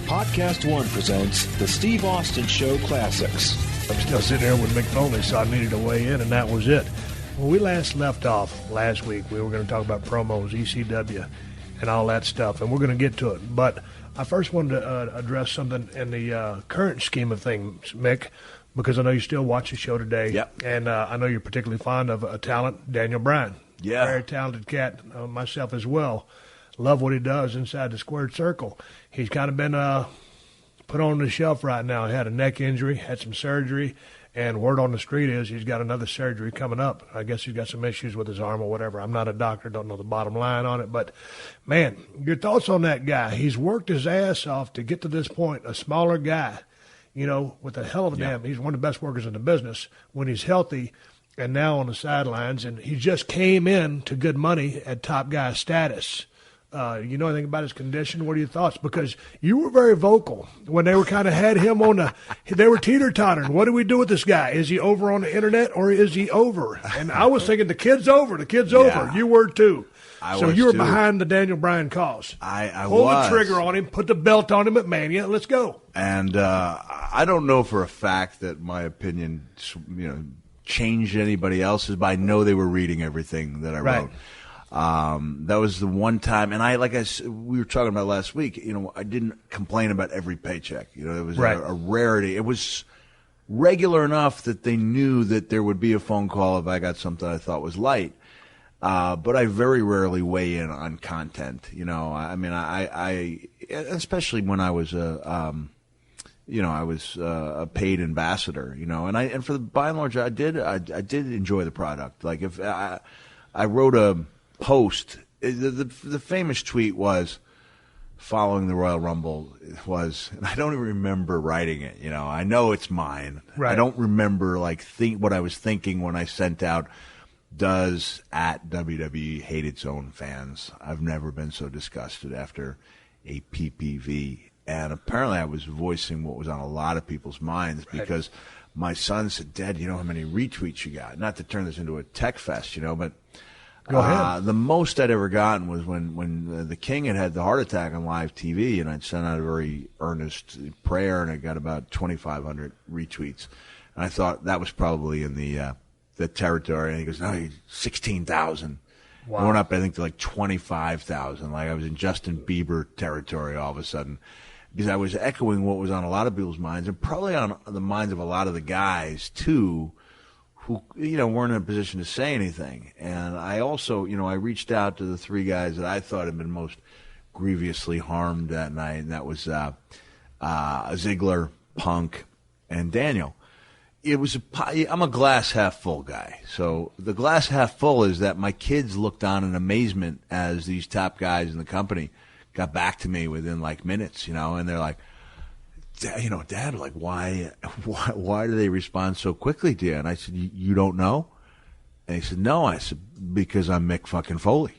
PodcastOne presents the Steve Austin Show Classics. I'm still sitting here with Mick Foley, so I needed to weigh in, and that was it. When we last left off last week, we were going to talk about promos, ECW, and all that stuff, and we're going to get to it. But I first wanted to address something in the current scheme of things, Mick, because I know you still watch the show today. Yep. And I know you're particularly fond of a talent, Daniel Bryan. Yeah. Very talented cat, myself as well. Love what he does inside the squared circle. He's kind of been put on the shelf right now. He had a neck injury, had some surgery, and word on the street is he's got another surgery coming up. I guess he's got some issues with his arm or whatever. I'm not a doctor, don't know the bottom line on it. But, man, your thoughts on that guy? He's worked his ass off to get to this point, a smaller guy, you know, with a hell of a damn. He's one of the best workers in the business when he's healthy and now on the sidelines. And he just came in to good money at top guy status. You know anything about his condition? What are your thoughts? Because you were very vocal when they were kind of had him on the – they were teeter-tottering. What do we do with this guy? Is he over on the internet or is he over? And I was thinking the kid's over. The kid's over. You were too. So you were behind the Daniel Bryan cause. I Pull was. the trigger on him. Put the belt on him at Mania. Let's go. And I don't know for a fact that my opinion, changed anybody else's, but I know they were reading everything that I wrote. That was the one time, and we were talking about last week, I didn't complain about every paycheck. It was a rarity. It was regular enough that they knew that there would be a phone call if I got something I thought was light. But I very rarely weigh in on content. I especially when I was a paid ambassador, and by and large, I did enjoy the product. Like if I wrote a post, the famous tweet was following the Royal Rumble was, and I don't even remember writing it. I know it's mine. Right. I don't remember what I was thinking when I sent out. Does at WWE hate its own fans? I've never been so disgusted after a PPV. And apparently I was voicing what was on a lot of people's minds because my son said, Dad, you know how many retweets you got? Not to turn this into a tech fest, but Go ahead. The most I'd ever gotten was when the King had the heart attack on live TV, and I'd sent out a very earnest prayer, and I got about 2,500 retweets. And I thought that was probably in the territory. And he goes, no, 16,000. Wow. I went up, I think, to like 25,000. Like I was in Justin Bieber territory all of a sudden. Because I was echoing what was on a lot of people's minds, and probably on the minds of a lot of the guys, too, who, weren't in a position to say anything. And I also, I reached out to the three guys that I thought had been most grievously harmed that night, and that was Ziggler, Punk, and Daniel. I'm a glass half full guy. So the glass half full is that my kids looked on in amazement as these top guys in the company got back to me within like minutes, and they're like, Dad, like, why do they respond so quickly to you? And I said, you don't know? And he said, no. I said, because I'm Mick fucking Foley.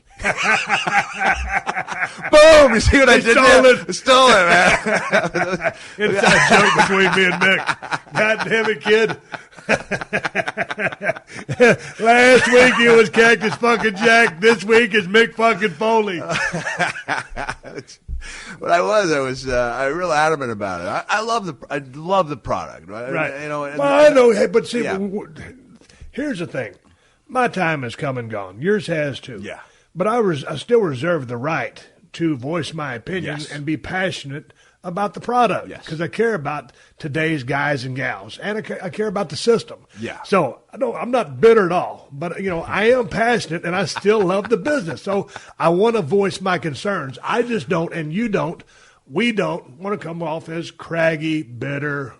Boom! You see what I did there? Stole it, man. Inside joke between me and Mick. God damn it, kid. Last week it was Cactus fucking Jack. This week is Mick fucking Foley. But I was real adamant about it. I love the product, right? Right. I know. Hey, but see, here's the thing. My time has come and gone. Yours has too. Yeah. But I still reserve the right to voice my opinion and be passionate about the product because I care about today's guys and gals, and I care about the system. Yeah. So I'm not bitter at all, but I am passionate, and I still love the business. So I want to voice my concerns. I just don't, and you don't. We don't want to come off as craggy, bitter,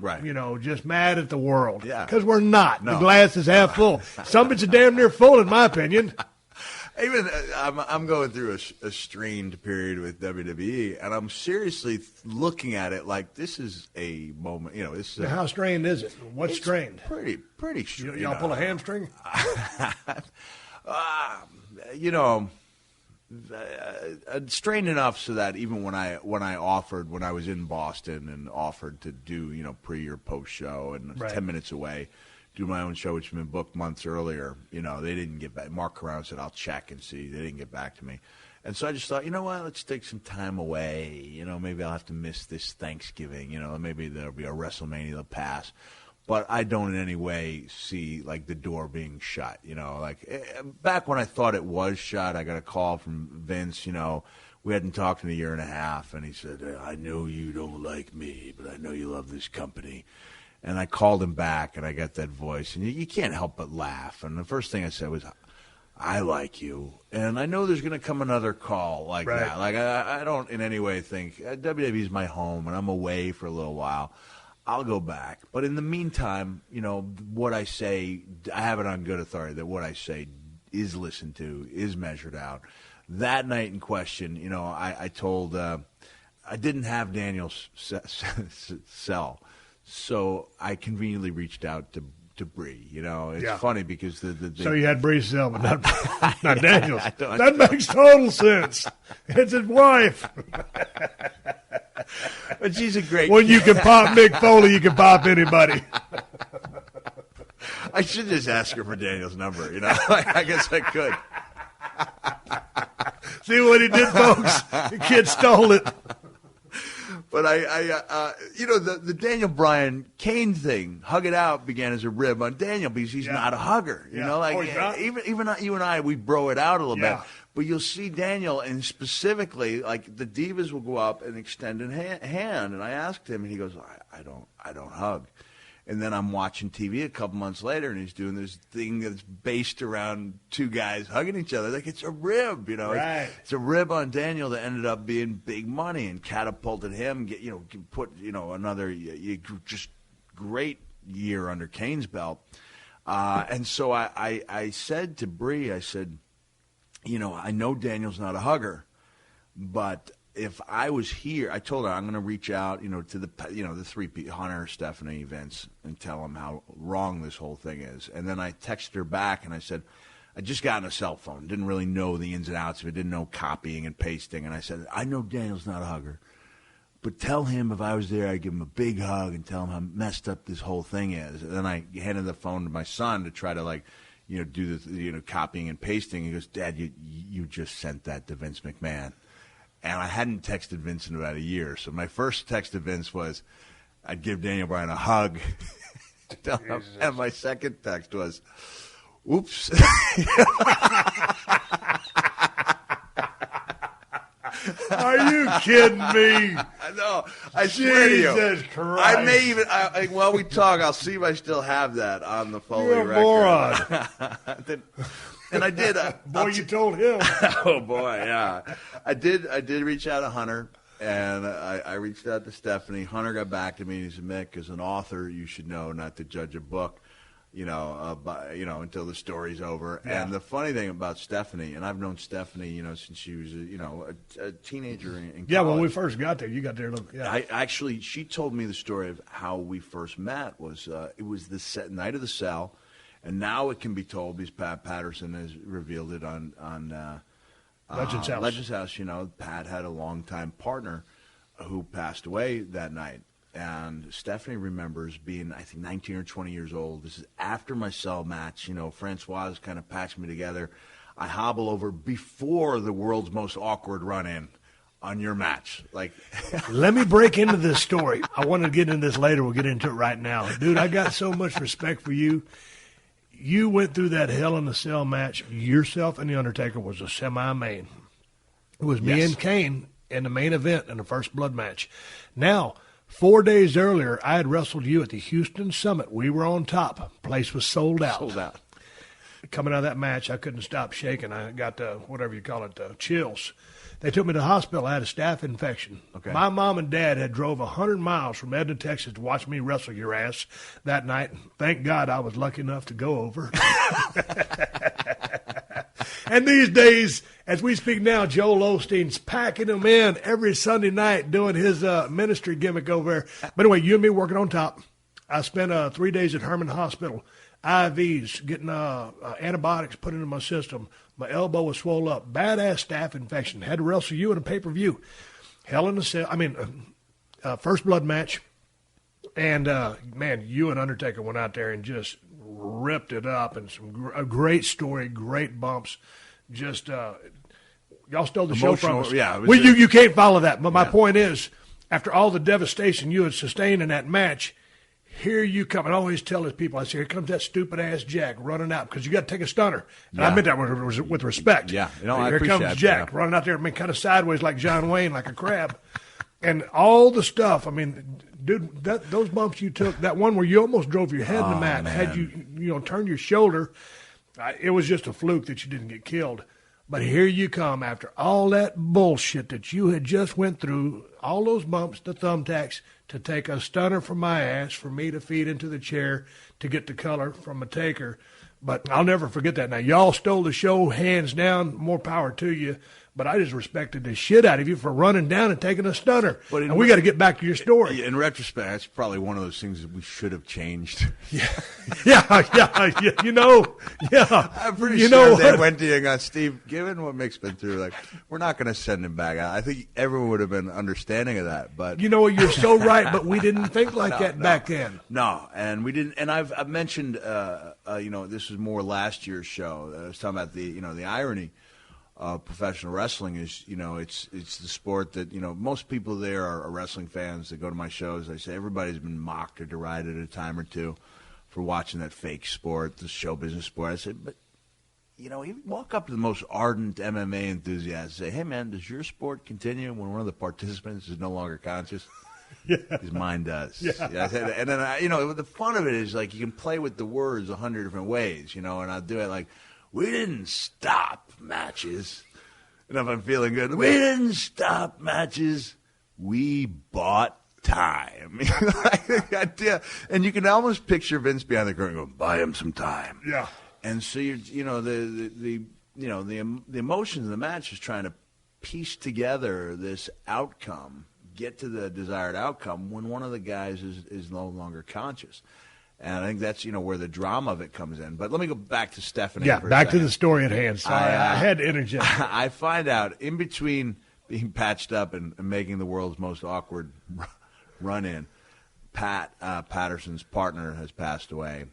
just mad at the world. Yeah. Because we're not. No. The glass is half full. Some of it's damn near full, in my opinion. Even I'm going through a strained period with WWE, and I'm seriously looking at it like this is a moment. This is How strained is it? What's strained? Pretty strained. Y'all pull a hamstring? Strained enough so that even when I was in Boston and offered to do pre or post show and 10 minutes away. Do my own show, which had been booked months earlier. They didn't get back. Mark Carrano said, I'll check and see. They didn't get back to me. And so I just thought, you know what, let's take some time away. You know, maybe I'll have to miss this Thanksgiving. You know, maybe there'll be a WrestleMania that'll pass. But I don't in any way see, like, the door being shut. You know, like, back when I thought it was shut, I got a call from Vince, you know. We hadn't talked in a year and a half, and he said, I know you don't like me, but I know you love this company. And I called him back, and I got that voice, and you can't help but laugh. And the first thing I said was, I like you. And I know there's going to come another call like that. Like, I don't in any way think WWE is my home, and I'm away for a little while. I'll go back. But in the meantime, you know, what I say, I have it on good authority that what I say is listened to, is measured out. That night in question, you know, I told, I didn't have Daniel's cell. So I conveniently reached out to Bree. You know, it's funny because so you had Bree's cell, but not Daniel's. That makes total sense. It's his wife. But she's a great. When you can pop Mick Foley, you can pop anybody. I should just ask her for Daniel's number. You know, I guess I could. See what he did, folks? The kid stole it. But I you know, the Daniel Bryan Kane thing, hug it out, began as a rib on Daniel because he's not a hugger. You know, like even you and I, we bro it out a little bit. But you'll see Daniel, and specifically, like the divas will go up and extend a hand. And I asked him, and he goes, I don't hug. And then I'm watching TV a couple months later, and he's doing this thing that's based around two guys hugging each other. Like, it's a rib, you know. Right. It's a rib on Daniel that ended up being big money and catapulted him, put, another just great year under Kane's belt. And so I said to Bree, I said, I know Daniel's not a hugger, but if I was here, I told her I'm going to reach out, to the three people, Hunter, Stephanie, Vince, and tell them how wrong this whole thing is. And then I texted her back and I said, I just got a cell phone, didn't really know the ins and outs of it, didn't know copying and pasting. And I said, I know Daniel's not a hugger, but tell him if I was there, I'd give him a big hug and tell him how messed up this whole thing is. And then I handed the phone to my son to try to do the copying and pasting. He goes, Dad, you just sent that to Vince McMahon. And I hadn't texted Vince in about a year. So my first text to Vince was, I'd give Daniel Bryan a hug. And my second text was, oops. Are you kidding me? No, I swear to you. Jesus Christ. I may even, while we talk, I'll see if I still have that on the Foley You're a record. Moron. And I did. Boy, you told him. Oh, boy, yeah. I did reach out to Hunter, and I reached out to Stephanie. Hunter got back to me, and he said, Mick, as an author, you should know not to judge a book, until the story's over. Yeah. And the funny thing about Stephanie, and I've known Stephanie, since she was, a teenager in college. Yeah, when we first got there, you got there. She told me the story of how we first met. It was the night of the cell. And now it can be told because Pat Patterson has revealed it on Legends House. Legends House. Pat had a longtime partner who passed away that night. And Stephanie remembers being, I think, 19 or 20 years old. This is after my cell match. Francois kind of patched me together. I hobble over before the world's most awkward run-in on your match. Let me break into this story. I want to get into this later. We'll get into it right now. Dude, I got so much respect for you. You went through that Hell in a Cell match. Yourself and The Undertaker was a semi-main. It was me and Kane in the main event in the First Blood match. Now, 4 days earlier, I had wrestled you at the Houston Summit. We were on top. Place was sold out. Sold out. Coming out of that match, I couldn't stop shaking. I got whatever you call it, chills. They took me to the hospital. I had a staph infection. Okay. My mom and dad had drove 100 miles from Edna, Texas to watch me wrestle your ass that night. Thank God I was lucky enough to go over. And these days, as we speak now, Joel Osteen's packing them in every Sunday night doing his ministry gimmick over there. But anyway, you and me working on top. I spent 3 days at Herman Hospital. IVs, getting antibiotics put into my system. My elbow was swollen up. Badass staph infection. Had to wrestle you in a pay-per-view. Hell in a Cell. First Blood match. And, man, you and Undertaker went out there and just ripped it up. And a great story, great bumps. Just y'all stole the show from us. Yeah, well, you can't follow that. But my point is, after all the devastation you had sustained in that match, here you come. And I always tell his people, I say, here comes that stupid-ass Jack running out because you got to take a stunner. And I meant that with respect. Yeah. I here appreciate comes Jack running out there, kind of sideways like John Wayne, like a crab. And all the stuff, I mean, dude, those bumps you took, that one where you almost drove your head in the mat, had you turned your shoulder, it was just a fluke that you didn't get killed. But here you come after all that bullshit that you had just went through, all those bumps, the thumbtacks, to take a stunner from my ass for me to feed into the chair to get the color from a taker. But I'll never forget that. Now, y'all stole the show, hands down, more power to you. But I just respected the shit out of you for running down and taking a stunner. And we got to get back to your story. In retrospect, that's probably one of those things that we should have changed. Yeah. I'm pretty sure they went to you and got, Steve, given what Mick's been through, like, we're not going to send him back out. I think everyone would have been understanding of that. But you know what? You're so right, but we didn't think like that back then. No, and we didn't. And I've mentioned, this was more last year's show. I was talking about the irony. Professional wrestling is, it's the sport that, most people there are wrestling fans that go to my shows. I say everybody's been mocked or derided a time or two for watching that fake sport, the show business sport. I said, but, you walk up to the most ardent MMA enthusiast and say, hey, man, does your sport continue when one of the participants is no longer conscious? Yeah. His mind does. Yeah. And then, the fun of it is, like, you can play with the words 100 different ways, and I'll do it like, we didn't stop matches. And if I'm feeling good, we didn't stop matches. We bought time. The idea. And you can almost picture Vince behind the curtain going, buy him some time. Yeah. And so the emotions of the match is trying to piece together this outcome, get to the desired outcome when one of the guys is no longer conscious. And I think that's, where the drama of it comes in. But let me go back to Stephanie. Yeah, back to the story at hand. Sorry, I had to interject. I find out in between being patched up and making the world's most awkward run-in, Pat Patterson's partner has passed away.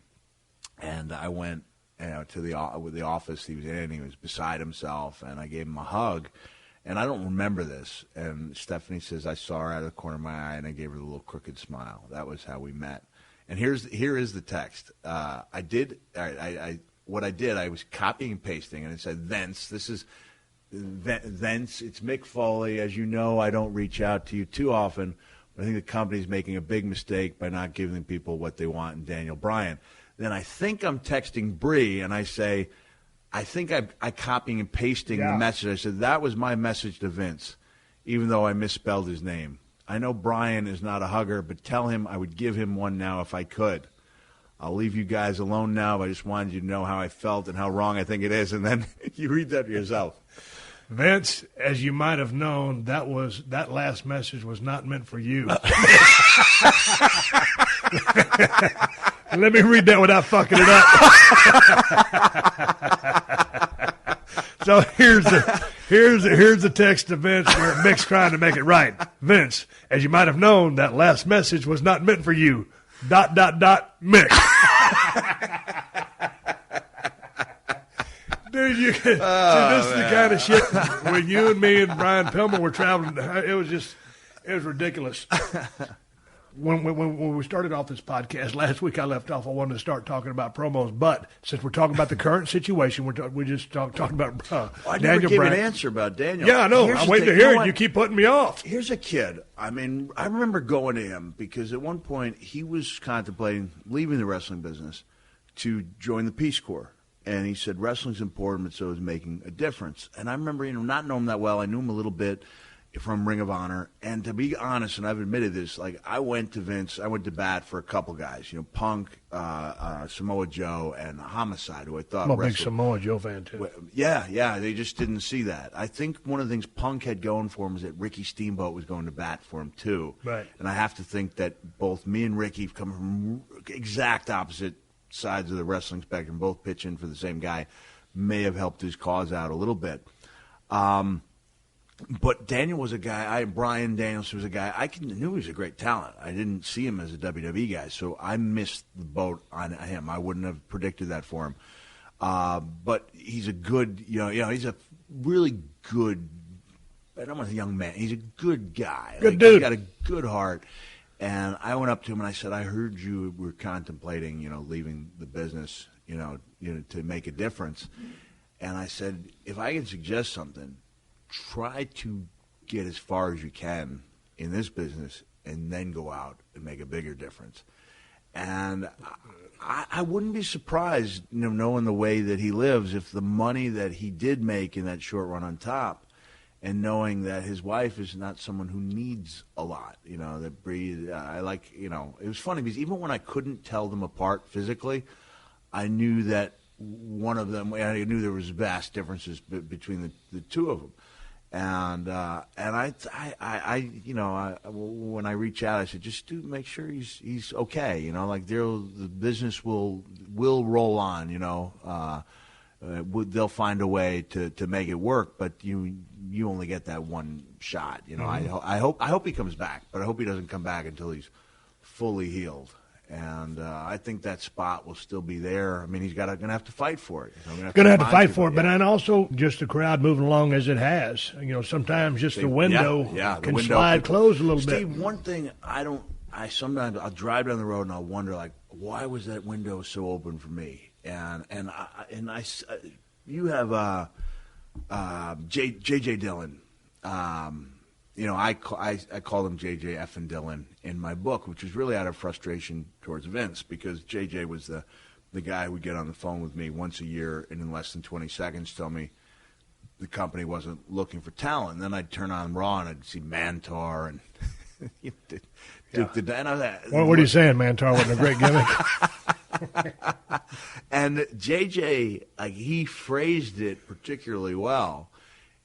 And I went to the office he was in. He was beside himself, and I gave him a hug. And I don't remember this. And Stephanie says, I saw her out of the corner of my eye, and I gave her the little crooked smile. That was how we met. And here is the text. I was copying and pasting, and it said, thence. This is thence. It's Mick Foley. As you know, I don't reach out to you too often, but I think the company's making a big mistake by not giving people what they want in Daniel Bryan. Then I think I'm texting Bree, and I say, I think I copying and pasting the message. I said, that was my message to Vince, even though I misspelled his name. I know Brian is not a hugger, but tell him I would give him one now if I could. I'll leave you guys alone now, but I just wanted you to know how I felt and how wrong I think it is, and then you read that yourself. Vince, as you might have known, that last message was not meant for you. Let me read that without fucking it up. So here's the text to Vince where Mick's trying to make it right. Vince, as you might have known, that last message was not meant for you. ... Mick. Dude, this is the kind of shit when you and me and Brian Pillman were traveling. It was ridiculous. When we started off this podcast last week, I left off. I wanted to start talking about promos, but since we're talking about the current situation, we just talking about I Daniel never gave Bryan. an answer about Daniel. Yeah, I know. I'm waiting to hear it. You keep putting me off. Here's a kid. I mean, I remember going to him because at one point he was contemplating leaving the wrestling business to join the Peace Corps. And he said, wrestling's important, but so is making a difference. And I remember, not knowing him that well. I knew him a little bit from Ring of Honor. And to be honest, and I've admitted this, like I went to bat for a couple guys, Punk, Samoa Joe, and Homicide, who I thought I'm a big Samoa Joe fan, too. Yeah, they just didn't see that. I think one of the things Punk had going for him was that Ricky Steamboat was going to bat for him, too. Right. And I have to think that both me and Ricky come from exact opposite sides of the wrestling spectrum, both pitching for the same guy, may have helped his cause out a little bit. But Daniel was a guy, Brian Danielson was a guy, I knew he was a great talent. I didn't see him as a WWE guy, so I missed the boat on him. I wouldn't have predicted that for him. But he's a good, he's a really good. I don't want a young man. He's a good guy. Good dude. He's got a good heart. And I went up to him and I said, I heard you were contemplating, leaving the business, to make a difference. And I said, if I can suggest something, try to get as far as you can in this business and then go out and make a bigger difference. And I wouldn't be surprised, knowing the way that he lives, if the money that he did make in that short run on top, and knowing that his wife is not someone who needs a lot, that breathes. It was funny because even when I couldn't tell them apart physically, I knew that one of them, I knew there was vast differences between the two of them. And when I reach out, I said, just make sure he's okay. The business will roll on. They'll find a way to make it work, but you only get that one shot. I hope he comes back, but I hope he doesn't come back until he's fully healed. And I think that spot will still be there. I mean, he's going to have to fight for it. Going to have to fight for it, but then also just the crowd moving along as it has. Sometimes just the window can slide closed a little bit. Steve, one thing sometimes I'll drive down the road and I'll wonder, why was that window so open for me? You have J.J. Dillon. I call him J.J. effing Dillon in my book, which is really out of frustration towards Vince, because J.J. was the guy who would get on the phone with me once a year and in less than 20 seconds tell me the company wasn't looking for talent. And then I'd turn on Raw and I'd see Mantar and and I was like, what are you saying, Mantar wasn't a great gimmick? And JJ, he phrased it particularly well,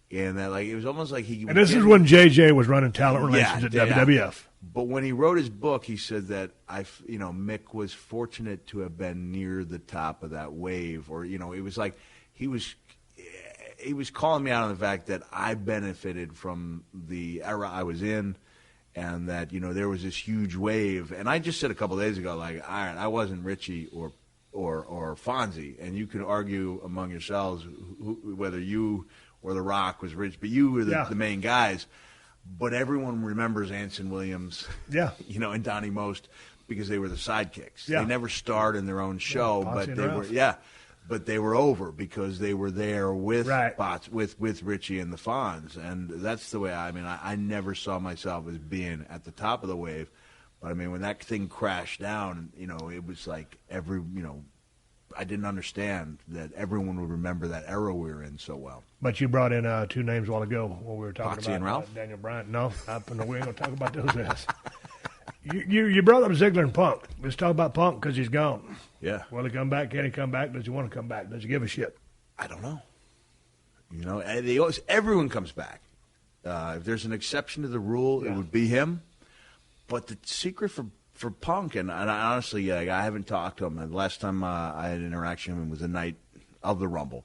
in that it was almost like he. And this is when JJ was running talent relations at WWF. But when he wrote his book, he said that Mick was fortunate to have been near the top of that wave, or it was like he was calling me out on the fact that I benefited from the era I was in. And that, there was this huge wave. And I just said a couple of days ago, all right, I wasn't Richie or Fonzie. And you can argue among yourselves whether you or The Rock was Rich. But you were the main guys. But everyone remembers Anson Williams, and Donnie Most because they were the sidekicks. Yeah. They never starred in their own show, but they were, but they were over because they were there with with Richie and the Fonz, and that's the way. I never saw myself as being at the top of the wave, but when that thing crashed down, it was like I didn't understand that everyone would remember that era we were in so well. But you brought in two names a while ago when we were talking Potsy about and Ralph? Daniel Bryan. No, we ain't gonna talk about those guys. You brought up Ziggler and Punk. Let's talk about Punk because he's gone. Yeah. Will he come back? Can he come back? Does he want to come back? Does he give a shit? I don't know. Everyone comes back. If there's an exception to the rule, it would be him. But the secret for Punk, and I honestly, I haven't talked to him. The last time I had an interaction with him was the night of the Rumble,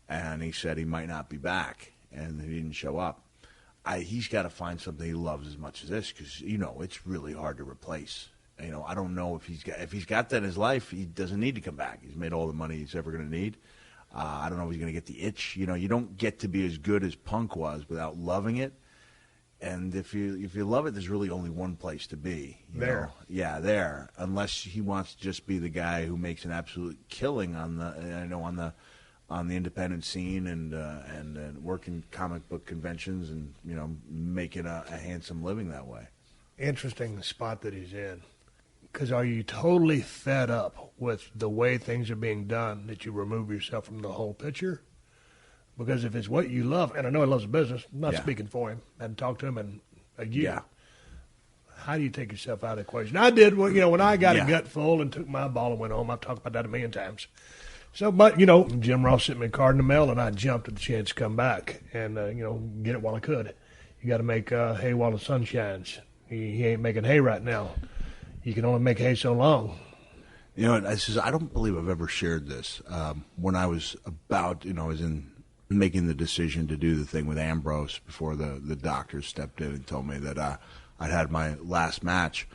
and he said he might not be back, and he didn't show up. He's got to find something he loves as much as this, because it's really hard to replace. I don't know if he's got that in his life. He doesn't need to come back. He's made all the money he's ever going to need. I don't know if he's going to get the itch. You don't get to be as good as Punk was without loving it. And if you love it, there's really only one place to be. There. Yeah, there. Unless he wants to just be the guy who makes an absolute killing on the independent scene and working comic book conventions and making a handsome living that way. Interesting spot that he's in. Because are you totally fed up with the way things are being done that you remove yourself from the whole picture? Because if it's what you love, and I know he loves the business, I'm not speaking for him, I hadn't talked to him in a year. Yeah. How do you take yourself out of the equation? I did, when I got a gut full and took my ball and went home. I've talked about that a million times. So, but, Jim Ross sent me a card in the mail, and I jumped at the chance to come back and, get it while I could. You got to make hay while the sun shines. He ain't making hay right now. You can only make hay so long. I don't believe I've ever shared this. When I was about, I was making the decision to do the thing with Ambrose before the doctors stepped in and told me that I'd had my last match.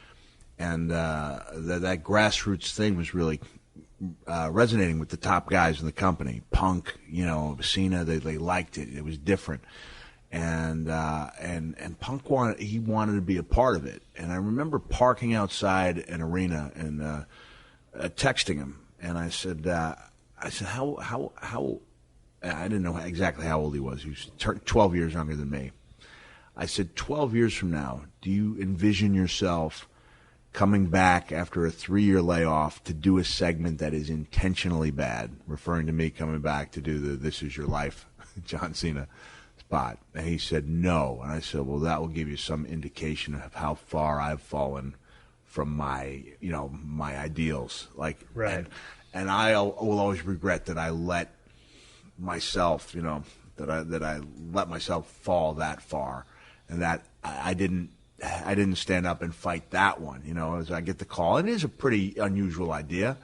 And that grassroots thing was really resonating with the top guys in the company. Punk, Cena, they liked it. It was different. And Punk wanted to be a part of it. And I remember parking outside an arena and texting him. And I said, how I didn't know exactly how old he was. He was 12 years younger than me. I said, 12 years from now, do you envision yourself coming back after a 3-year layoff to do a segment that is intentionally bad, referring to me coming back to do the This Is Your Life John Cena spot? And he said, no. And I said, well, that will give you some indication of how far I've fallen from my ideals. Right. And I will always regret that I let myself, that I let myself fall that far, and that I didn't stand up and fight that one. As I get the call, it is a pretty unusual idea.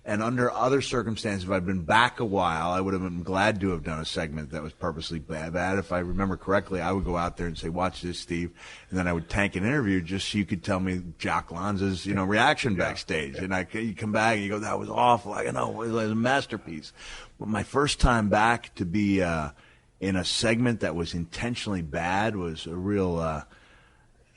And under other circumstances, if I'd been back a while, I would have been glad to have done a segment that was purposely bad. If I remember correctly, I would go out there and say, watch this, Steve. And then I would tank an interview just so you could tell me Jock Lanza's, reaction backstage. Yeah. And you come back and you go, that was awful. I know, it was a masterpiece. But my first time back to be in a segment that was intentionally bad was a real...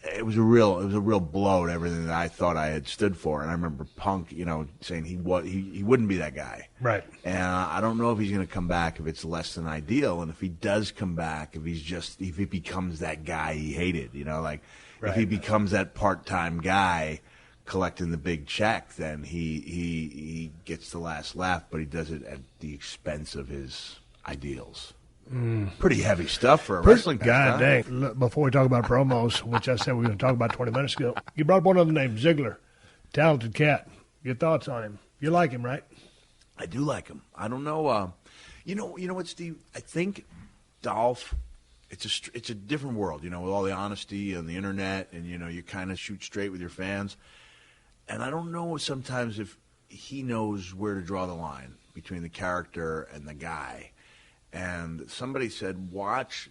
It was a real blow to everything that I thought I had stood for. And I remember Punk, saying he wouldn't be that guy. Right. And I don't know if he's going to come back if it's less than ideal. And if he does come back, if he becomes that guy he hated, Right. If he becomes that part-time guy collecting the big check, then he gets the last laugh, but he does it at the expense of his ideals. Pretty heavy stuff for a wrestling God dang. Look, before we talk about promos, which I said we were going to talk about 20 minutes ago, you brought up one other name, Ziggler. Talented cat. Your thoughts on him? You like him, right? I do like him. I don't know. You know what, Steve? I think Dolph, it's a different world, with all the honesty on the internet, and, you kind of shoot straight with your fans. And I don't know sometimes if he knows where to draw the line between the character and the guy. And somebody said, watch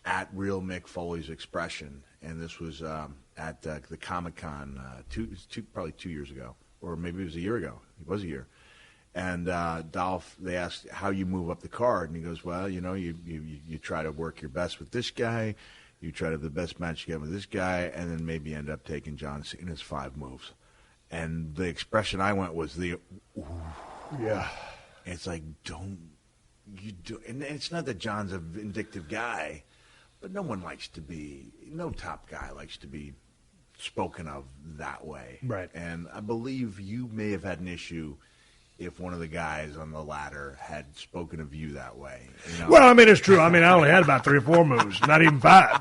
at Real Mick Foley's expression. And this was at the Comic-Con probably 2 years ago. Or maybe it was a year ago. It was a year. And Dolph, they asked how you move up the card. And he goes, well, you try to work your best with this guy. You try to have the best match you get with this guy. And then maybe end up taking John Cena's 5 moves. And the expression I went was the, ooh. Yeah. It's like, don't. You do, and it's not that John's a vindictive guy, but no top guy likes to be spoken of that way. Right. And I believe you may have had an issue if one of the guys on the ladder had spoken of you that way. Well, it's true. I only had about 3 or 4 moves, not even 5.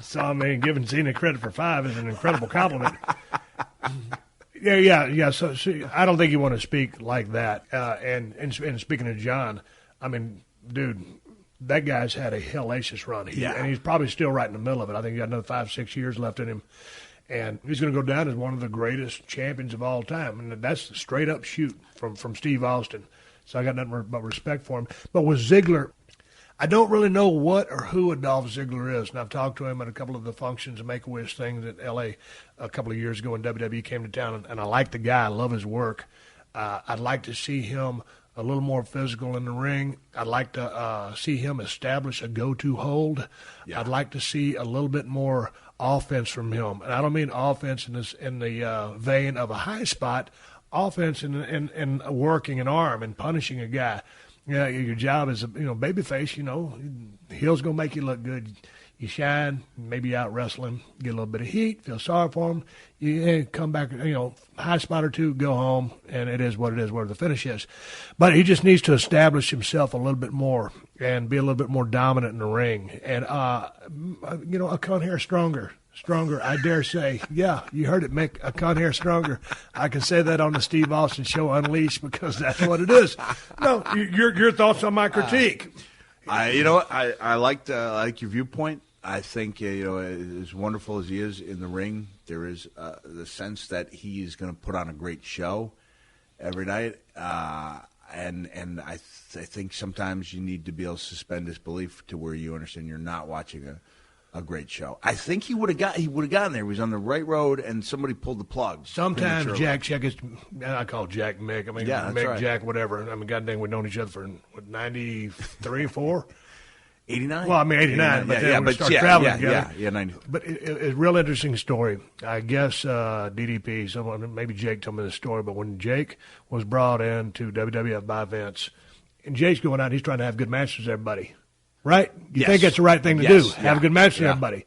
So, giving Cena credit for 5 is an incredible compliment. Yeah. So, I don't think you want to speak like that. And speaking of John, dude, that guy's had a hellacious run. And he's probably still right in the middle of it. I think he's got another 5-6 years left in him. And he's going to go down as one of the greatest champions of all time. And that's a straight-up shoot from Steve Austin. So I got nothing but respect for him. But with Ziggler, I don't really know what or who a Dolph Ziggler is. And I've talked to him at a couple of the functions and Make-A-Wish things at L.A. a couple of years ago when WWE came to town. And I like the guy. I love his work. I'd like to see him a little more physical in the ring. I'd like to see him establish a go-to hold. Yeah. I'd like to see a little bit more offense from him. And I don't mean offense in the vein of a high spot, offense in working an arm and punishing a guy. Yeah, your job as a babyface, heel's going to make you look good. You shine, maybe out wrestle him, get a little bit of heat, feel sorry for him. You come back, high spot or 2, go home, and it is what it is, where the finish is. But he just needs to establish himself a little bit more and be a little bit more dominant in the ring. And, a cunt hair stronger, I dare say. Yeah, you heard it, Mick, a cunt hair stronger. I can say that on the Steve Austin Show Unleashed because that's what it is. No, your thoughts on my critique. I like your viewpoint. I think as wonderful as he is in the ring, there is the sense that he is going to put on a great show every night. And I think sometimes you need to be able to suspend disbelief to where you understand you're not watching a great show. I think he would have gotten there. He was on the right road, and somebody pulled the plug. Sometimes Jack Check I call Jack Mick. I mean, Mick, right. Jack, whatever. I mean, goddamn, we've known each other for, 93, 4? 89? Well, I mean, 89, but then we started traveling together. Yeah, 90. But it's a real interesting story. I guess DDP, maybe Jake told me the story, but when Jake was brought in to WWF by Vince, and Jake's going out, he's trying to have good matches with everybody. Right? You think it's the right thing to do. Have a good match with everybody.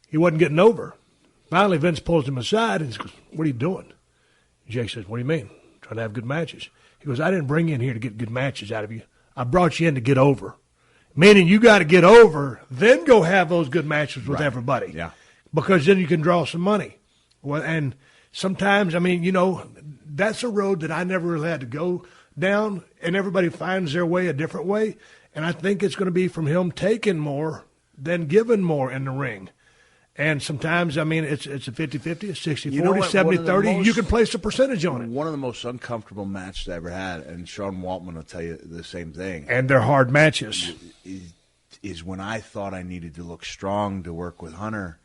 He wasn't getting over. Finally, Vince pulls him aside and goes, "What are you doing?" Jake says, "What do you mean? Trying to have good matches." He goes, "I didn't bring you in here to get good matches out of you. I brought you in to get over." Meaning you got to get over, then go have those good matches with everybody. Yeah. Because then you can draw some money. Well, and sometimes, I mean, that's a road that I never really had to go down, and everybody finds their way a different way. And I think it's going to be from him taking more than giving more in the ring. And sometimes, I mean, it's a 50-50, a 60-40, 70-30. You can place a percentage on it. One of the most uncomfortable matches I ever had, and Sean Waltman will tell you the same thing. And they're hard matches. Is when I thought I needed to look strong to work with Hunter,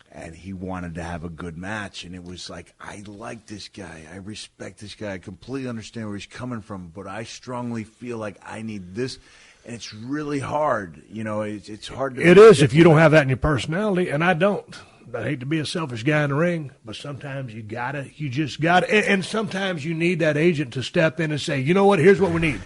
and he wanted to have a good match. And it was like, I like this guy. I respect this guy. I completely understand where he's coming from, but I strongly feel like I need this. And it's really hard. It's hard to. It is if you don't have that in your personality, and I don't. I hate to be a selfish guy in the ring, but sometimes you just gotta. And sometimes you need that agent to step in and say, "You know what? Here's what we need."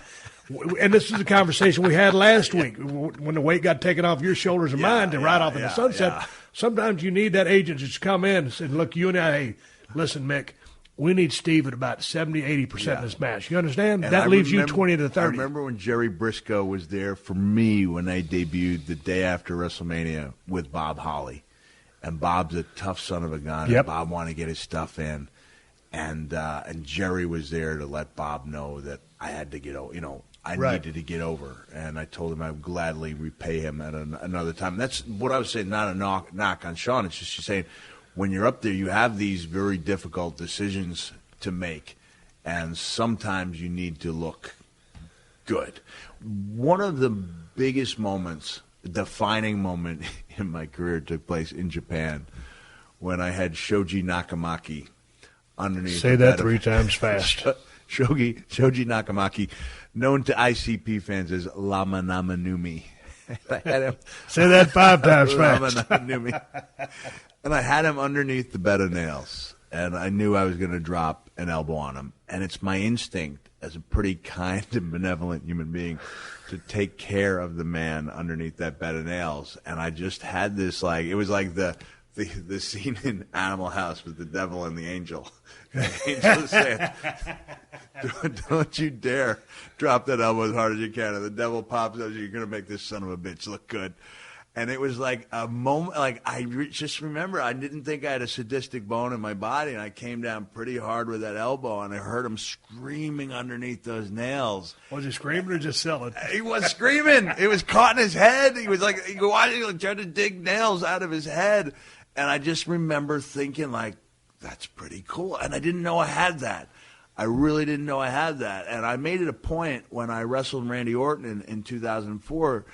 And this is a conversation we had last week when the weight got taken off your shoulders and mine to ride off in the sunset. Yeah. Sometimes you need that agent to just come in and say, "Look, you and I, hey, listen, Mick, we need Steve at about 70, 80% in this match." You understand? And that leaves you 20 to 30. I remember when Jerry Briscoe was there for me when I debuted the day after WrestleMania with Bob Holly. And Bob's a tough son of a gun. Yep. And Bob wanted to get his stuff in. And Jerry was there to let Bob know that I had to get over, needed to get over. And I told him I would gladly repay him at another time. That's what I was saying, not a knock on Sean. It's just saying, when you're up there, you have these very difficult decisions to make, and sometimes you need to look good. One of the biggest moments, defining moment in my career took place in Japan when I had Shoji Nakamaki underneath. Say that 3 times fast. Shoji Nakamaki, known to ICP fans as Lama Namanumi. I had him, say that 5 times fast. And I had him underneath the bed of nails, and I knew I was going to drop an elbow on him. And it's my instinct as a pretty kind and benevolent human being to take care of the man underneath that bed of nails. And I just had this, it was like the scene in Animal House with the devil and the angel. The angel is saying, don't you dare drop that elbow as hard as you can. And the devil pops up, you're going to make this son of a bitch look good. And it was like a moment, just remember, I didn't think I had a sadistic bone in my body, and I came down pretty hard with that elbow, and I heard him screaming underneath those nails. Was he screaming or just selling? He was screaming. It was caught in his head. He was trying to dig nails out of his head. And I just remember thinking, that's pretty cool. And I didn't know I had that. I really didn't know I had that. And I made it a point when I wrestled Randy Orton in 2004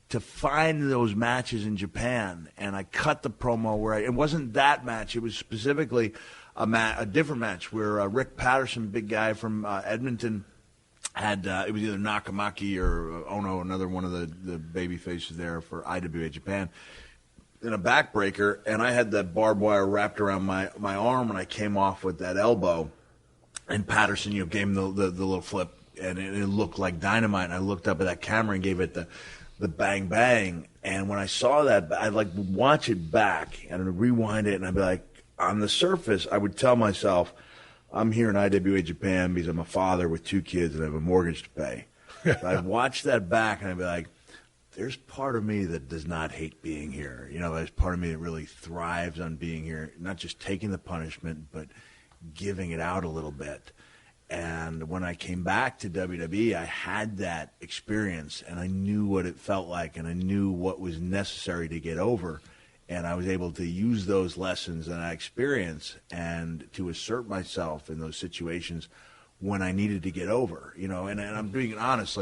to find those matches in Japan, and I cut the promo where it wasn't that match. It was specifically a different match where Rick Patterson, big guy from Edmonton, had it was either Nakamaki or Ono, another one of the baby faces there for IWA Japan, in a backbreaker, and I had that barbed wire wrapped around my arm, and I came off with that elbow, and Patterson, gave him the little flip, and it looked like dynamite. And I looked up at that camera and gave it the bang bang, and when I saw that, I'd watch it back and I'd rewind it, and I'd be like, on the surface, I would tell myself, I'm here in IWA Japan because I'm a father with 2 kids and I have a mortgage to pay. But I'd watch that back and I'd be like, there's part of me that does not hate being here. There's part of me that really thrives on being here, not just taking the punishment, but giving it out a little bit. And when I came back to WWE, I had that experience, and I knew what it felt like, and I knew what was necessary to get over. And I was able to use those lessons and that experience and to assert myself in those situations when I needed to get over, And I'm being honest,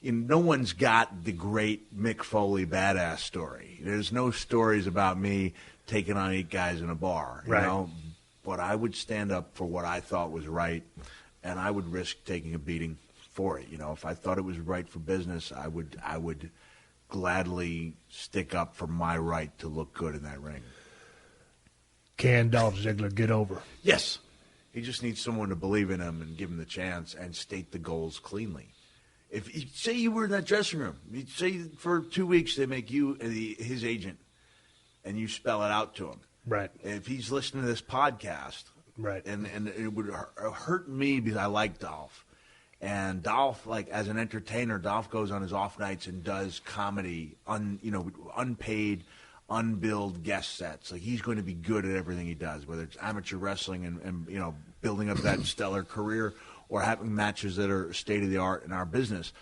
no one's got the great Mick Foley badass story. There's no stories about me taking on 8 guys in a bar, you know. But I would stand up for what I thought was right, and I would risk taking a beating for it. You know, if I thought it was right for business, I would gladly stick up for my right to look good in that ring. Can Dolph Ziggler get over? Yes. He just needs someone to believe in him and give him the chance and state the goals cleanly. If say you were in that dressing room, say for 2 weeks they make you his agent, and you spell it out to him. Right. If he's listening to this podcast, right, and it would hurt me because I like Dolph. And Dolph, like as an entertainer, Dolph goes on his off nights and does comedy, unpaid, unbilled guest sets. Like he's going to be good at everything he does, whether it's amateur wrestling and building up that stellar career or having matches that are state of the art in our business.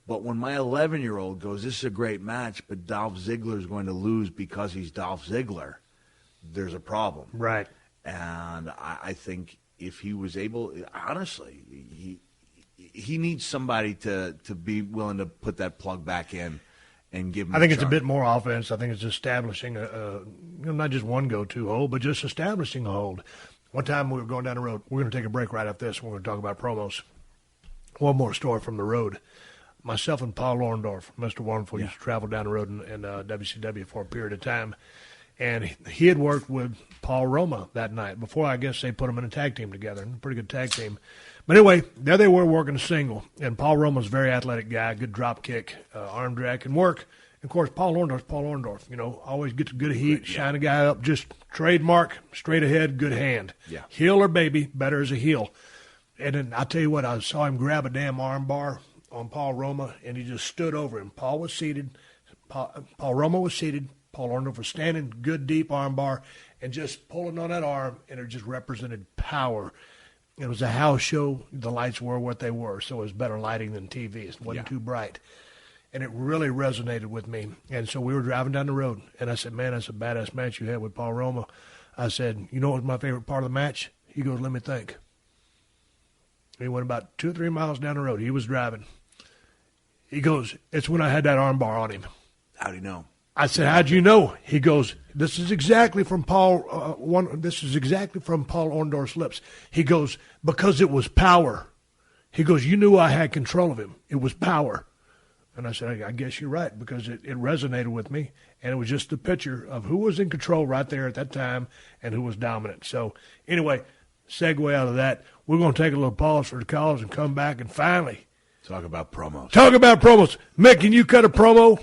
But when my 11-year-old goes, this is a great match, but Dolph Ziggler is going to lose because he's Dolph Ziggler, there's a problem. Right. And I think if he was able, honestly, he needs somebody to be willing to put that plug back in and give him I think it's a bit more offense. I think it's establishing not just one go-to hold, but just establishing a hold. One time we were going down the road. We're going to take a break right after this. We're going to talk about promos. One more story from the road. Myself and Paul Orndorff, Mr. Wonderful, used to travel down the road in WCW for a period of time. And he had worked with Paul Roma that night. Before, I guess, they put them in a tag team together. A pretty good tag team. But anyway, there they were working a single. And Paul Roma's a very athletic guy, good drop kick, arm drag, can work. And of course, Paul Orndorff, always gets good heat, shine a guy up, just trademark, straight ahead, good hand. Yeah. Heel or baby, better as a heel. And then I tell you what, I saw him grab a damn arm bar on Paul Roma, and he just stood over him. Paul was seated. Paul Roma was seated. Paul Orndorff was standing, good deep arm bar, and just pulling on that arm, and it just represented power. It was a house show. The lights were what they were, so it was better lighting than TV. It wasn't too bright. And it really resonated with me. And so we were driving down the road, and I said, man, that's a badass match you had with Paul Roma. I said, you know what was my favorite part of the match? He goes, let me think. He went about 2 or 3 miles down the road. He was driving. He goes, it's when I had that arm bar on him. How'd he know? I said, how'd you know? He goes, this is exactly from Paul. This is exactly from Paul Orndorff's lips. He goes, because it was power. He goes, you knew I had control of him. It was power. And I said, I guess you're right, because it resonated with me, and it was just the picture of who was in control right there at that time and who was dominant. So anyway, segue out of that, we're going to take a little pause for the calls and come back and finally talk about promos. Mick, can you cut a promo?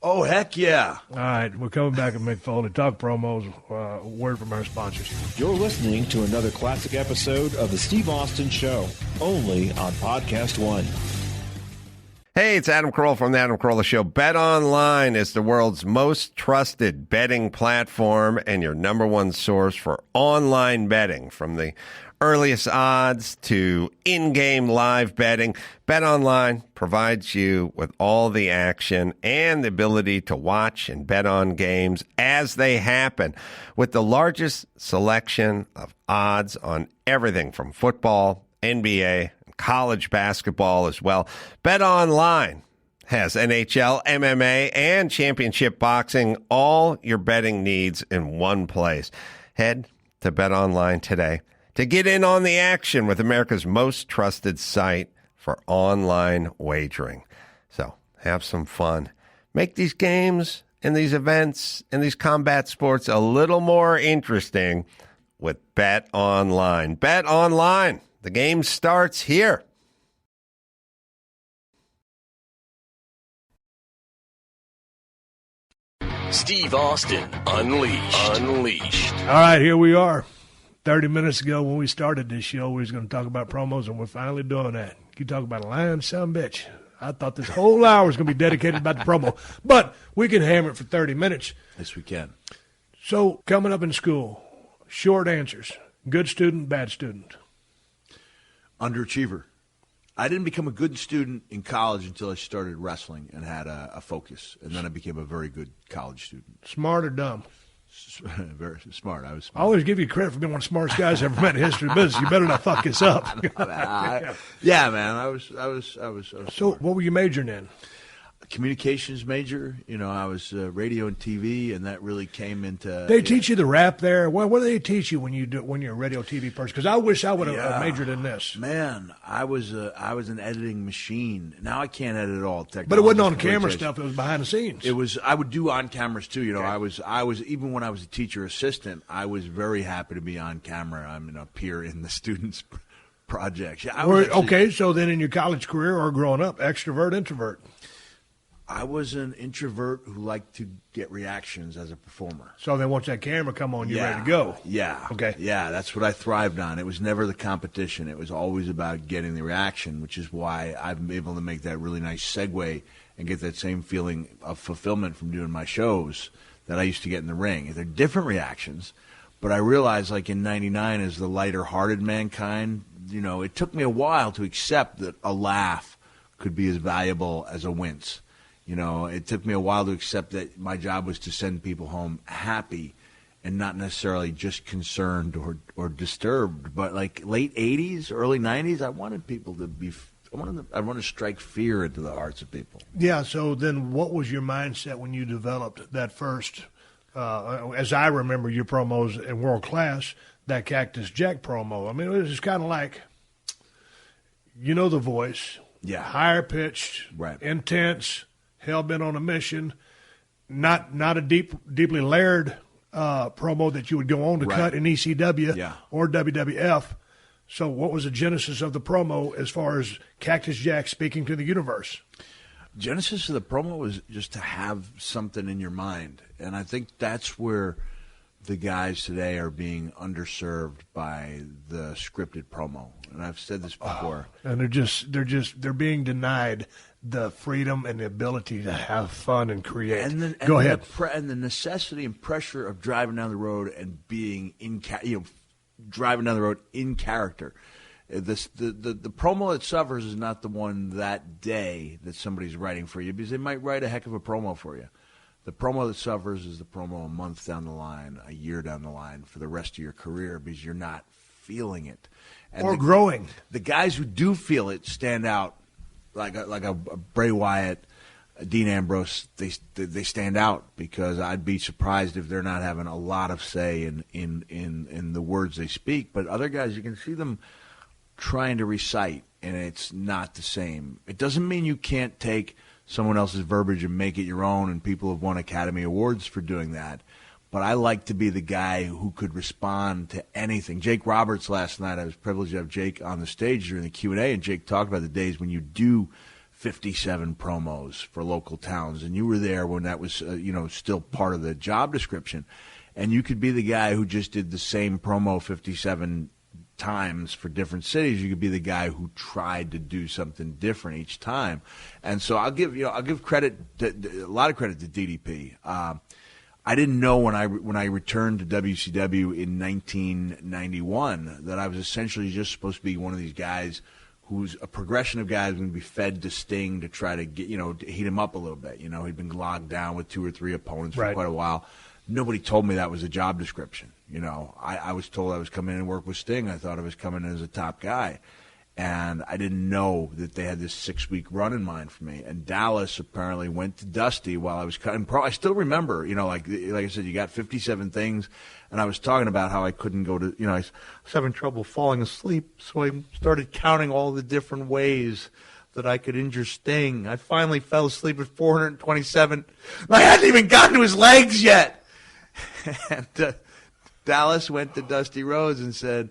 Oh, heck yeah. All right, we're coming back with Mick Foley. Talk promos, word from our sponsors. You're listening to another classic episode of The Steve Austin Show, only on PodcastOne. Hey, it's Adam Carolla from The Adam Carolla Show. BetOnline is the world's most trusted betting platform and your number one source for online betting. From the earliest odds to in-game live betting, BetOnline provides you with all the action and the ability to watch and bet on games as they happen. With the largest selection of odds on everything from football, NBA, college basketball as well. BetOnline has NHL, MMA, and championship boxing, all your betting needs in one place. Head to BetOnline today to get in on the action with America's most trusted site for online wagering. So have some fun. Make these games and these events and these combat sports a little more interesting with BetOnline. BetOnline. The game starts here. Steve Austin Unleashed. All right, here we are. 30 minutes ago when we started this show, we was going to talk about promos, and we're finally doing that. You talk about a lying son of a bitch. I thought this whole hour was going to be dedicated about the promo, but we can hammer it for 30 minutes. Yes, we can. So, coming up in school, short answers. Good student, bad student. Underachiever. I didn't become a good student in college until I started wrestling and had a focus, and then I became a very good college student. Smart or dumb? Very smart. I was I smart. always give you credit for being one of the smartest guys ever met in the history of business. You better not fuck this up. Yeah, man. I was So, smart. what were you majoring in? Communications major. I was radio and TV, and that really came into. They teach you the rap there. What do they teach you when you're a radio TV person? Because I wish I would have majored in this. Man, I was an editing machine. Now I can't edit all. But it wasn't on camera stuff. It was behind the scenes. It was. I would do on cameras too. Okay. I was even when I was a teacher assistant. I was very happy to be on camera. I'm an appear in the students' projects. Yeah, okay, so then in your college career or growing up, extrovert, introvert. I was an introvert who liked to get reactions as a performer. So then once that camera come on, you're ready to go. Yeah. Okay. Yeah, that's what I thrived on. It was never the competition. It was always about getting the reaction, which is why I'm able to make that really nice segue and get that same feeling of fulfillment from doing my shows that I used to get in the ring. They're different reactions, but I realized, like in '99, as the lighter-hearted mankind, it took me a while to accept that a laugh could be as valuable as a wince. It took me a while to accept that my job was to send people home happy and not necessarily just concerned or disturbed. But like late 80s, early 90s, I wanted people to be I wanted to strike fear into the hearts of people. Yeah, so then what was your mindset when you developed that first, as I remember your promos in World Class, that Cactus Jack promo? I mean, it was just kind of like, the voice. Yeah. Higher pitched, right. Intense, hell-bent on a mission, not a deeply layered promo that you would go on to cut in ECW or WWF. So what was the genesis of the promo as far as Cactus Jack speaking to the universe? Genesis of the promo was just to have something in your mind. And I think that's where the guys today are being underserved by the scripted promo. And I've said this before. And they're being denied the freedom and the ability to have fun and create. Go ahead. And the necessity and pressure of driving down the road and being driving down the road in character. The promo that suffers is not the one that day that somebody's writing for you, because they might write a heck of a promo for you. The promo that suffers is the promo a month down the line, a year down the line, for the rest of your career, because you're not feeling it. And growing. The guys who do feel it stand out, like a Bray Wyatt, a Dean Ambrose. They stand out, because I'd be surprised if they're not having a lot of say in the words they speak. But other guys, you can see them trying to recite, and it's not the same. It doesn't mean you can't take someone else's verbiage and make it your own, and people have won Academy Awards for doing that. But I like to be the guy who could respond to anything. Jake Roberts last night, I was privileged to have Jake on the stage during the Q&A, and Jake talked about the days when you do 57 promos for local towns, and you were there when that was still part of the job description. And you could be the guy who just did the same promo 57 times for different cities. You could be the guy who tried to do something different each time. And so I'll give credit, a lot of credit to DDP. I didn't know when I returned to WCW in 1991 that I was essentially just supposed to be one of these guys who's a progression of guys going to be fed to Sting to try to get to heat him up a little bit. He'd been locked down with 2 or 3 opponents for quite a while. Nobody told me that was a job description. I was told I was coming in and work with Sting. I thought I was coming in as a top guy. And I didn't know that they had this 6-week run in mind for me. And Dallas apparently went to Dusty while I was cutting. I still remember, like I said, you got 57 things. And I was talking about how I couldn't go to, I was having trouble falling asleep. So I started counting all the different ways that I could injure Sting. I finally fell asleep at 427. I hadn't even gotten to his legs yet. And Dallas went to Dusty Rhodes and said,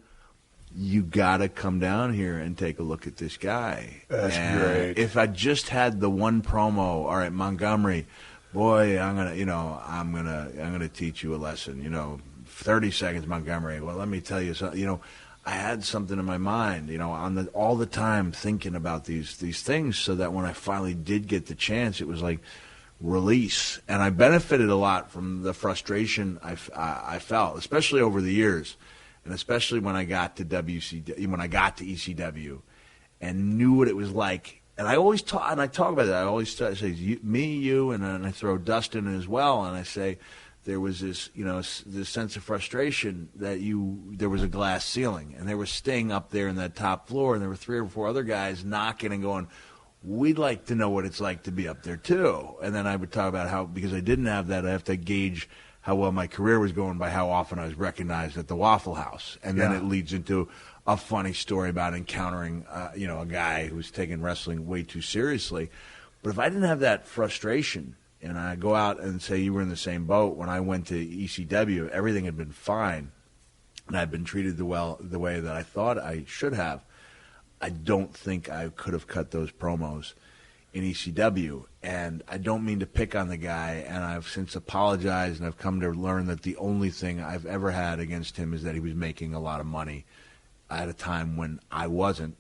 "You got to come down here and take a look at this guy." That's great. If I just had the one promo, all right, Montgomery, boy, I'm gonna teach you a lesson. 30 seconds, Montgomery. Well, let me tell you something. I had something in my mind, all the time thinking about these things, so that when I finally did get the chance, it was like release. And I benefited a lot from the frustration I felt, especially over the years, and especially when I got to ECW, and knew what it was like. And I always talk about that. I always say me, you, and then I throw Dustin in as well, and I say there was this, this sense of frustration that there was a glass ceiling, and they were staying up there in that top floor, and there were 3 or 4 other guys knocking and going, we'd like to know what it's like to be up there too. And then I would talk about how, because I didn't have that, I have to gauge how well my career was going by how often I was recognized at the Waffle House. And then it leads into a funny story about encountering, a guy who was taking wrestling way too seriously. But if I didn't have that frustration, and I go out and say you were in the same boat, when I went to ECW, everything had been fine, and I'd been treated the way that I thought I should have, I don't think I could have cut those promos in ECW. And I don't mean to pick on the guy, and I've since apologized, and I've come to learn that the only thing I've ever had against him is that he was making a lot of money at a time when I wasn't.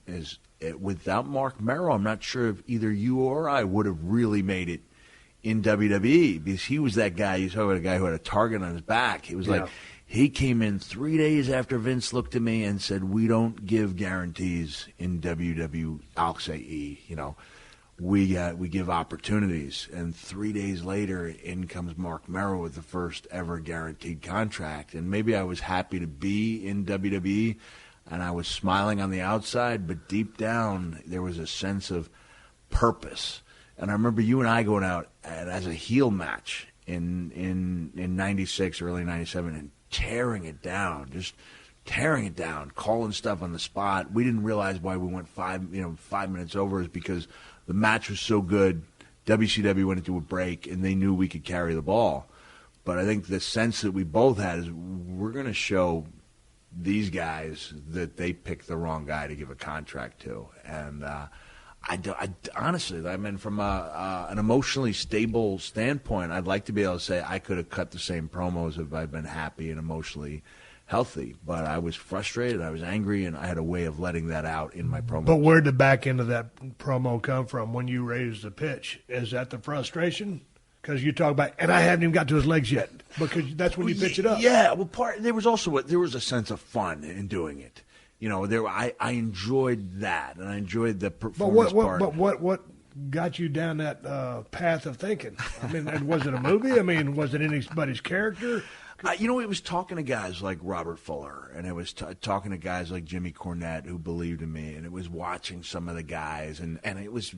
Without Mark Merrow, I'm not sure if either you or I would have really made it in WWE, because he was that guy. You saw a guy who had a target on his back. It was like he came in 3 days after Vince looked at me and said, "We don't give guarantees in WWE. I'll say E. We give opportunities." And 3 days later, in comes Mark Merrow with the first ever guaranteed contract. And maybe I was happy to be in WWE, and I was smiling on the outside, but deep down there was a sense of purpose. And I remember you and I going out as a heel match in 96, early 97, and tearing it down, calling stuff on the spot. We didn't realize why we went 5 minutes over is because the match was so good. WCW went into a break, and they knew we could carry the ball. But I think the sense that we both had is we're going to show these guys that they picked the wrong guy to give a contract to. And I honestly, from an emotionally stable standpoint, I'd like to be able to say I could have cut the same promos if I'd been happy and emotionally healthy. But I was frustrated, I was angry, and I had a way of letting that out in my promos. But where'd the back end of that promo come from when you raised the pitch? Is that the frustration? Because you talk about, and I haven't even got to his legs yet, because that's when you pitch it up. Yeah, well, there was a sense of fun in doing it. I enjoyed that, and I enjoyed the performance part. But what got you down that path of thinking? I mean, was it a movie? I mean, was it anybody's character? It was talking to guys like Robert Fuller, and it was talking to guys like Jimmy Cornette who believed in me, and it was watching some of the guys, and it was,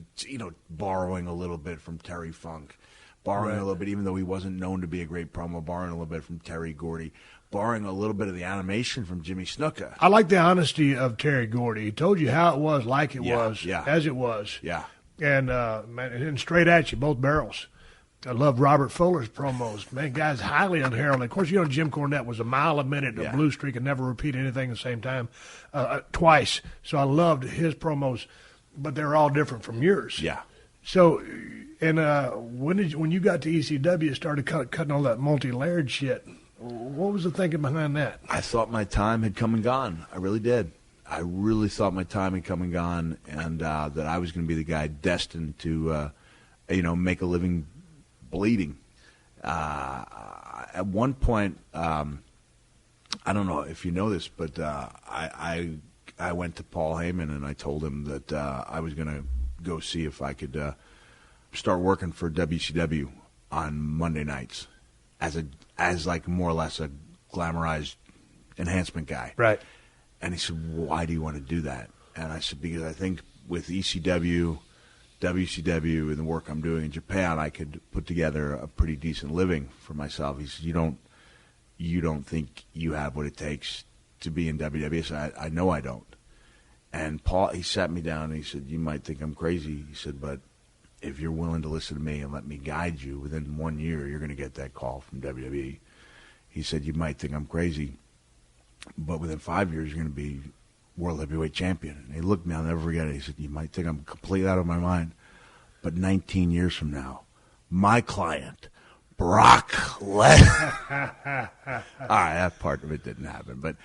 borrowing a little bit from Terry Funk, borrowing a little bit, even though he wasn't known to be a great promo, borrowing a little bit from Terry Gordy, borrowing a little bit of the animation from Jimmy Snuka. I like the honesty of Terry Gordy. He told you how it was, like it was, as it was. Yeah. And straight at you, both barrels. I love Robert Fuller's promos. Man, guy's highly unheralded. Of course, Jim Cornette was a mile a minute, a blue streak, and never repeat anything at the same time twice. So I loved his promos, but they're all different from yours. Yeah. So, and when you got to ECW, started cutting all that multi-layered shit. What was the thinking behind that? I thought my time had come and gone. I really did. I really thought my time had come and gone, and that I was going to be the guy destined to, make a living bleeding. At one point, I don't know if you know this, but I went to Paul Heyman and I told him that I was going to go see if I could start working for WCW on Monday nights as like more or less a glamorized enhancement guy. Right. And he said, "Why do you want to do that?" And I said, "Because I think with ECW, WCW, and the work I'm doing in Japan, I could put together a pretty decent living for myself." He said, "You don't think you have what it takes to be in WWE?" I said, I know I don't. And Paul, he sat me down and he said, "You might think I'm crazy." He said, "But if you're willing to listen to me and let me guide you, within 1 year, you're going to get that call from WWE." He said, "You might think I'm crazy, but within 5 years, you're going to be world heavyweight champion." And he looked at me, I'll never forget it. He said, "You might think I'm completely out of my mind, but 19 years from now, my client, Brock Lesnar." All right, that part of it didn't happen, but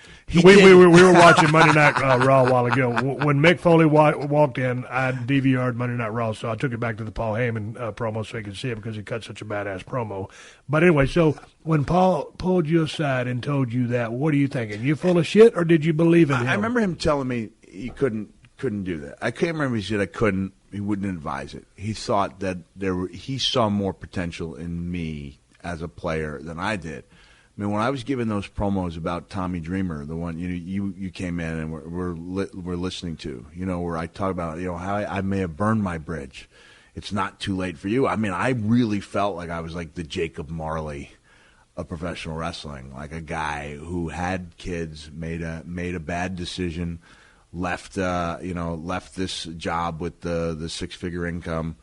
we were watching Monday Night Raw a while ago. When Mick Foley walked in, I DVR'd Monday Night Raw, so I took it back to the Paul Heyman promo so he could see it because he cut such a badass promo. But anyway, so when Paul pulled you aside and told you that, what are you thinking? You full of shit, or did you believe in him? I remember him telling me he couldn't do that. I can't remember if he said I couldn't. He wouldn't advise it. He thought that he saw more potential in me as a player than I did. I mean, when I was giving those promos about Tommy Dreamer, the one you came in and we're listening to, where I talk about how I may have burned my bridge. It's not too late for you. I mean, I really felt like I was like the Jacob Marley of professional wrestling, like a guy who had kids, made a bad decision, left this job with the 6-figure income,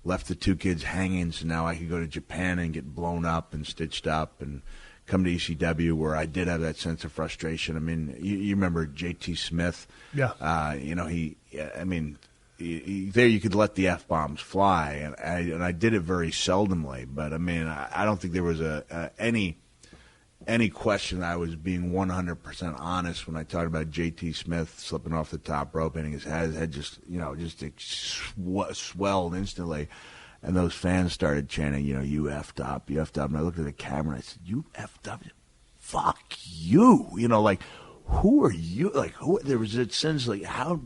left the 2 kids hanging, so now I could go to Japan and get blown up and stitched up and come to ECW, where I did have that sense of frustration. I mean, you remember J.T. Smith? Yeah. There you could let the F-bombs fly, and I did it very seldomly. But, I mean, I don't think there was any question that I was being 100% honest when I talked about J.T. Smith slipping off the top rope, and his head just swelled instantly. And those fans started chanting, you effed up, you effed up. And I looked at the camera and I said, you effed up? Fuck you. Who are you? Like, who? There was a sense how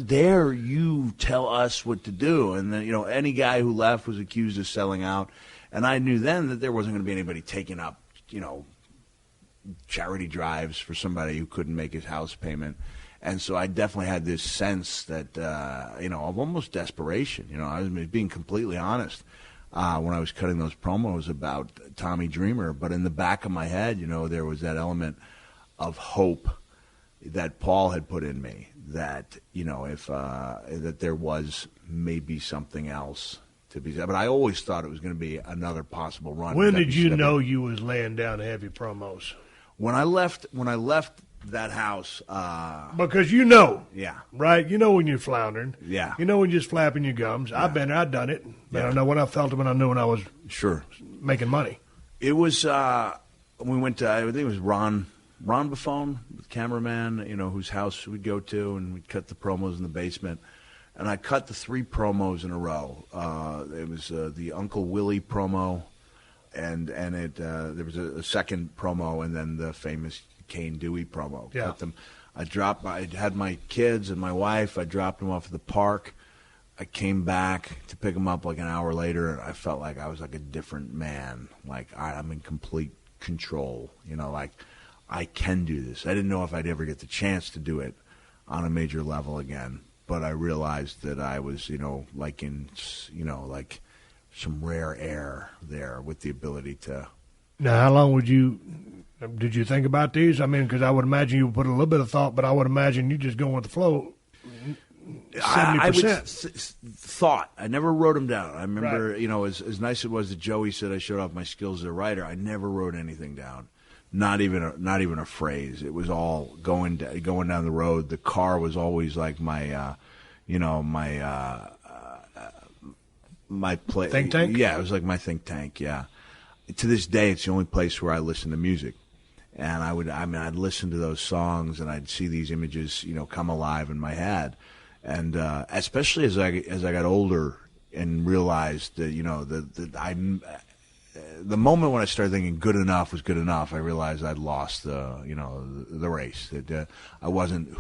dare you tell us what to do? And then, any guy who left was accused of selling out. And I knew then that there wasn't going to be anybody taking up, charity drives for somebody who couldn't make his house payment. And so I definitely had this sense that, of almost desperation. I was being completely honest when I was cutting those promos about Tommy Dreamer. But in the back of my head, there was that element of hope that Paul had put in me, that, if that there was maybe something else to be said. But I always thought it was going to be another possible run. When did you know you was laying down heavy promos? When I left that house, because yeah, right? When you're floundering, yeah, when you're just flapping your gums. Yeah. I've been there, I've done it, but I know when I felt them, and I knew when I was making money. It was we went to, I think it was Ron Buffone, the cameraman, whose house we'd go to, and we'd cut the promos in the basement. And I cut the 3 promos in a row. It was the Uncle Willie promo, and there was a second promo, and then the famous Kane Dewey promo. Yeah. Cut them. I had my kids and my wife. I dropped them off at the park. I came back to pick them up like an hour later, and I felt like I was like a different man. Like I'm in complete control. Like I can do this. I didn't know if I'd ever get the chance to do it on a major level again, but I realized that I was, like in, like some rare air there with the ability to. Now, how long did you think about these? I mean, because I would imagine you put a little bit of thought, but I would imagine you just going with the flow. 70%. Thought. I never wrote them down. I remember, as nice it was that Joey said I showed off my skills as a writer, I never wrote anything down. Not even a phrase. It was all going down the road. The car was always like my, my place. Think tank? Yeah, it was like my think tank. Yeah. To this day, it's the only place where I listen to music. And I'd listen to those songs, and I'd see these images, come alive in my head. And especially as I got older and realized that, the moment when I started thinking good enough was good enough, I realized I'd lost the race. That I wasn't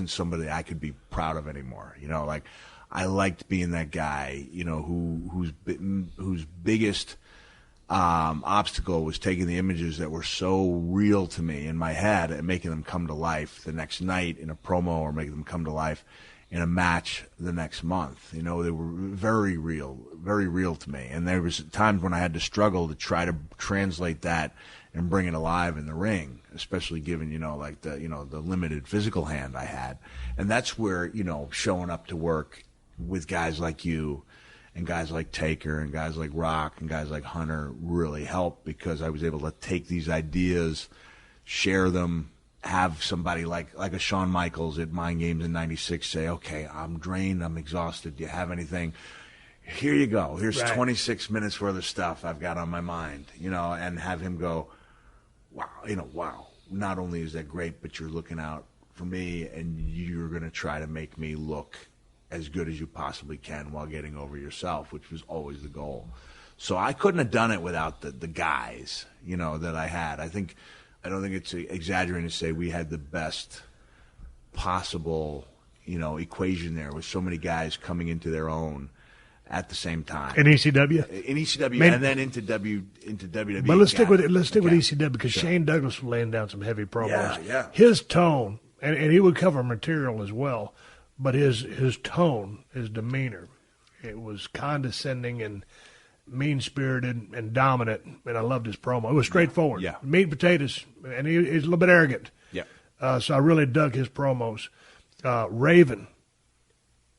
somebody I could be proud of anymore. Like I liked being that guy, whose biggest obstacle was taking the images that were so real to me in my head and making them come to life the next night in a promo, or making them come to life in a match the next month. They were very real to me. And there was times when I had to struggle to try to translate that and bring it alive in the ring, especially given, the limited physical hand I had. And that's where, showing up to work with guys like you and guys like Taker and guys like Rock and guys like Hunter really helped, because I was able to take these ideas, share them, have somebody like a Shawn Michaels at Mind Games in '96 say, okay, I'm drained, I'm exhausted, do you have anything? Here you go. Here's 26 minutes worth of stuff I've got on my mind, and have him go, wow, not only is that great, but you're looking out for me, and you're going to try to make me look as good as you possibly can while getting over yourself, which was always the goal. So I couldn't have done it without the guys, that I had. I don't think it's exaggerating to say we had the best possible, equation there, with so many guys coming into their own at the same time. In ECW? In ECW, and then into WWE. But let's stick with ECW because Shane Douglas was laying down some heavy promos. Yeah. His tone, and he would cover material as well, but his tone, his demeanor, it was condescending and mean-spirited and dominant, and I loved his promo. It was straightforward. Yeah. Meat and potatoes, and he's a little bit arrogant. Yeah. So I really dug his promos. Raven,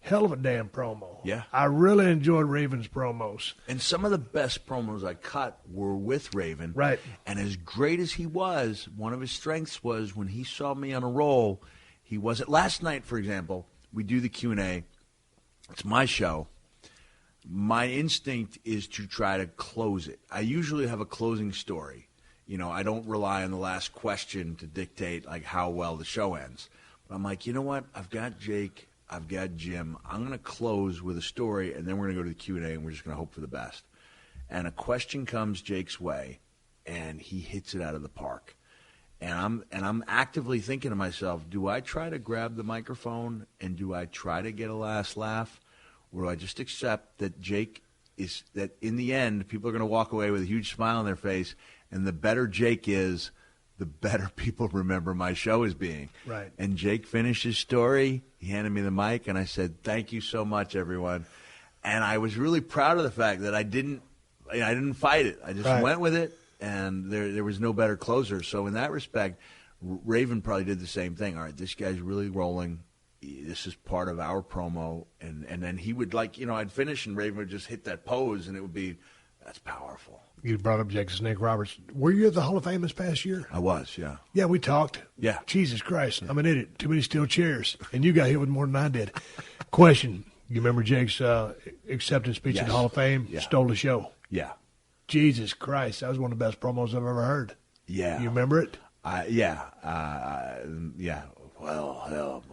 hell of a damn promo. Yeah. I really enjoyed Raven's promos. And some of the best promos I cut were with Raven. Right. And as great as he was, one of his strengths was when he saw me on a roll, he wasn't. Last night, for example, we do the Q&A. It's my show. My instinct is to try to close it. I usually have a closing story. You know, I don't rely on the last question to dictate, like, how well the show ends. But I'm like, you know what? I've got Jake. I've got Jim. I'm going to close with a story, and then we're going to go to the Q&A, and we're just going to hope for the best. And a question comes Jake's way, and he hits it out of the park. And I'm actively thinking to myself, do I try to grab the microphone, and do I try to get a last laugh, or do I just accept that Jake is – that in the end, people are going to walk away with a huge smile on their face, and the better Jake is – the better people remember my show as being. Right. And Jake finished his story. He handed me the mic, and I said, thank you so much, everyone. And I was really proud of the fact that I didn't fight it. I just went with it, and there was no better closer. So in that respect, Raven probably did the same thing. All right, this guy's really rolling. This is part of our promo. And then he would, like, you know, I'd finish, and Raven would just hit that pose, and it would be, that's powerful. You brought up Jake Snake Roberts. Were you at the Hall of Fame this past year? I was, yeah. Yeah, we talked. Yeah. Jesus Christ, I'm an idiot. Too many steel chairs. And you got hit with more than I did. Question, you remember Jake's acceptance speech at the Hall of Fame? Yeah. Stole the show. Yeah. Jesus Christ, that was one of the best promos I've ever heard. Yeah. You remember it? Yeah. Yeah. Well, hell,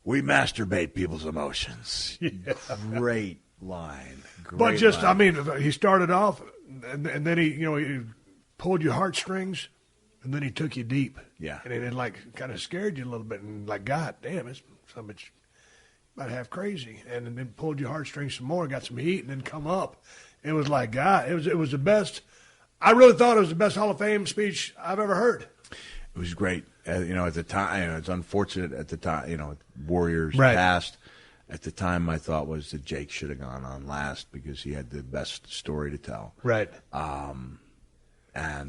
we masturbate people's emotions. Yeah. Great line. But just, line. I mean, he started off, and then he pulled your heartstrings, and then he took you deep. Yeah. And it like kind of scared you a little bit, and like, God damn, it's something about half crazy. And then pulled your heartstrings some more, got some heat, and then come up. It was like, God, it was the best. I really thought it was the best Hall of Fame speech I've ever heard. It was great. At the time, it's unfortunate at the time, Warriors passed. At the time, my thought was that Jake should have gone on last because he had the best story to tell. Right. And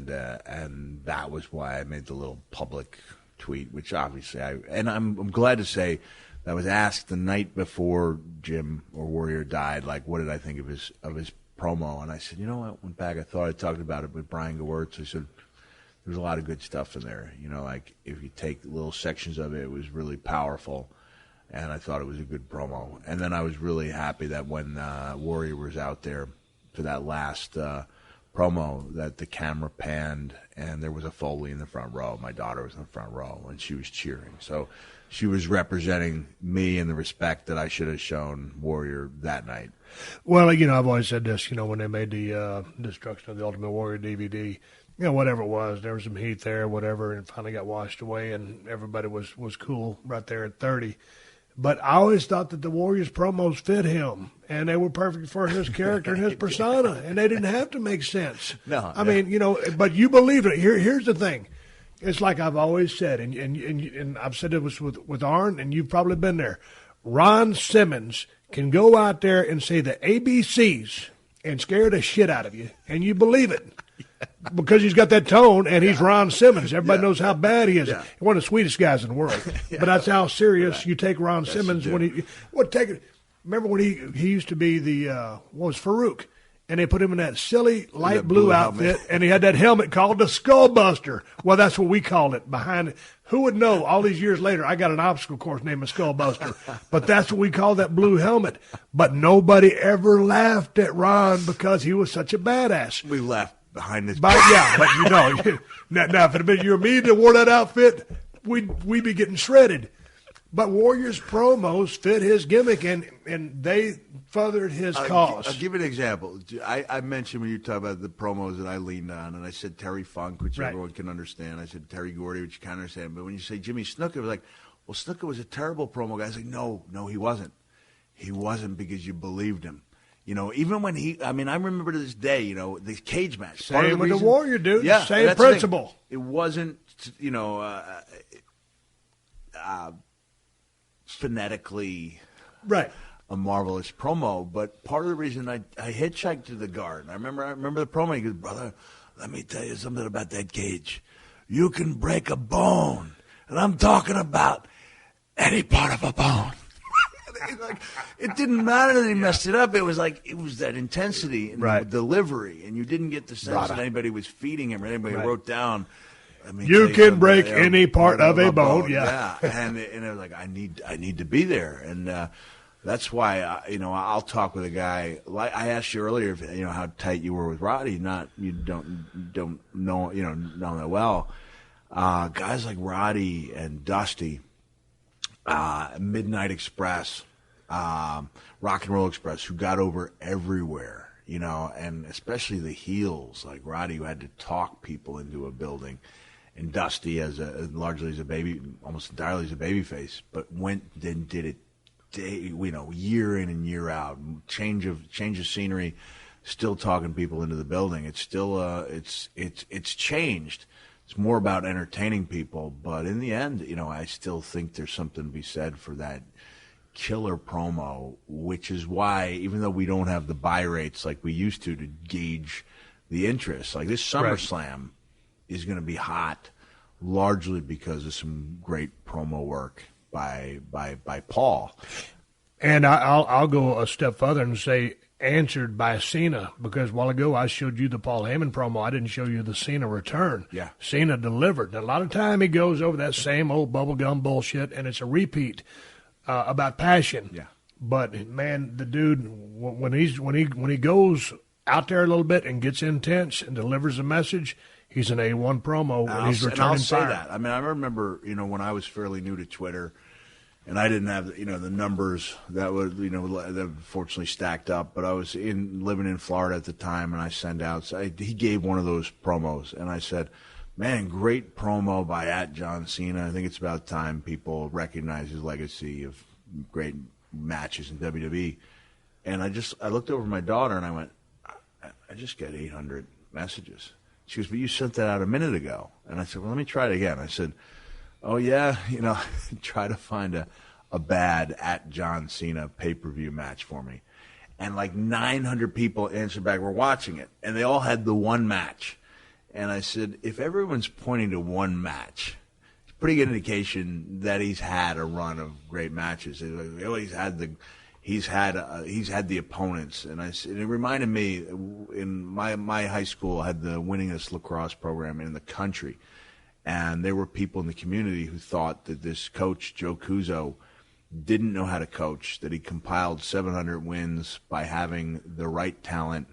that was why I made the little public tweet, which obviously I'm glad to say that I was asked the night before Jim or Warrior died, like, what did I think of his promo? And I said, you know what? Went back. I thought I talked about it with Brian Gewirtz. I said, there's a lot of good stuff in there. Like if you take little sections of it, it was really powerful. And I thought it was a good promo. And then I was really happy that when Warrior was out there for that last promo, that the camera panned and there was a Foley in the front row. My daughter was in the front row, and she was cheering. So she was representing me in the respect that I should have shown Warrior that night. Well, I've always said this, when they made the Destruction of the Ultimate Warrior DVD, whatever it was, there was some heat there, whatever, and it finally got washed away, and everybody was cool right there at 30. But I always thought that the Warriors promos fit him, and they were perfect for his character and his persona, and they didn't have to make sense. No. I mean, but you believe it. Here's the thing. It's like I've always said, and I've said it was with Arn, and you've probably been there. Ron Simmons can go out there and say the ABCs and scare the shit out of you, and you believe it. Because he's got that tone, and he's Ron Simmons. Everybody knows how bad he is. He's one of the sweetest guys in the world. But that's how serious you take Ron Simmons when he. Remember when he used to be the what was Farouk, and they put him in that silly light blue outfit, and he had that helmet called the Skullbuster. Well, that's what we called it. Behind it, who would know? All these years later, I got an obstacle course named the Skullbuster, but that's what we called that blue helmet. But nobody ever laughed at Ron because he was such a badass. We laughed behind this. But now if it had been you or me that wore that outfit, we'd be getting shredded. But Warriors promos fit his gimmick, and they furthered his cause. I'll give you an example. I mentioned when you talk about the promos that I leaned on, and I said Terry Funk, which everyone can understand. I said Terry Gordy, which you can't understand. But when you say Jimmy Snuka, it was like, well, Snuka was a terrible promo guy. I was like, no, he wasn't. he wasn't because you believed him. Even when I remember to this day, the cage match. Same with the Warrior, dude. Yeah, same principle. It wasn't, phonetically right. a marvelous promo, but part of the reason I hitchhiked to the Garden, I remember the promo. He goes, brother, let me tell you something about that cage. You can break a bone, and I'm talking about any part of a bone. It didn't matter that he messed it up. It was that intensity and the delivery, and you didn't get the sense that anybody was feeding him or anybody wrote down. You can break any part of a bone. Yeah. And it was like, I need to be there, and that's why I'll talk with a guy. Like I asked you earlier, how tight you were with Roddy. You don't know that well. Guys like Roddy and Dusty. Midnight Express, Rock and Roll Express, who got over everywhere, and especially the heels like Roddy, who had to talk people into a building, and Dusty largely as a baby, almost entirely as a babyface, but went and did it, year in and year out, change of scenery, still talking people into the building. It's still it's changed. It's more about entertaining people, but in the end, I still think there's something to be said for that killer promo, which is why, even though we don't have the buy rates like we used to gauge the interest, like this SummerSlam is going to be hot, largely because of some great promo work by Paul. And I'll go a step further and say answered by Cena, because a while ago I showed you the Paul Heyman promo. I didn't show you the Cena return. Yeah. Cena delivered. And a lot of time he goes over that same old bubblegum bullshit, and it's a repeat about passion. Yeah. But man, the dude, when he goes out there a little bit and gets intense and delivers a message, he's an A1 promo when he's returning. And I'll say fire. that. I remember, when I was fairly new to Twitter, and I didn't have, the numbers that would, that fortunately stacked up. But I was living in Florida at the time, and I sent out. So he gave one of those promos, and I said, "Man, great promo by @John Cena. I think it's about time people recognize his legacy of great matches in WWE." And I looked over at my daughter, and I went, "I just got 800 messages." She goes, "But you sent that out a minute ago." And I said, "Well, let me try it again." I said, "Oh, yeah, try to find a bad @John Cena pay-per-view match for me." And like 900 people answered back, "We're watching it." And they all had the one match. And I said, if everyone's pointing to one match, it's a pretty good indication that he's had a run of great matches. He's had the opponents. And it reminded me, in my high school had the winningest lacrosse program in the country. And there were people in the community who thought that this coach, Joe Cuso, didn't know how to coach, that he compiled 700 wins by having the right talent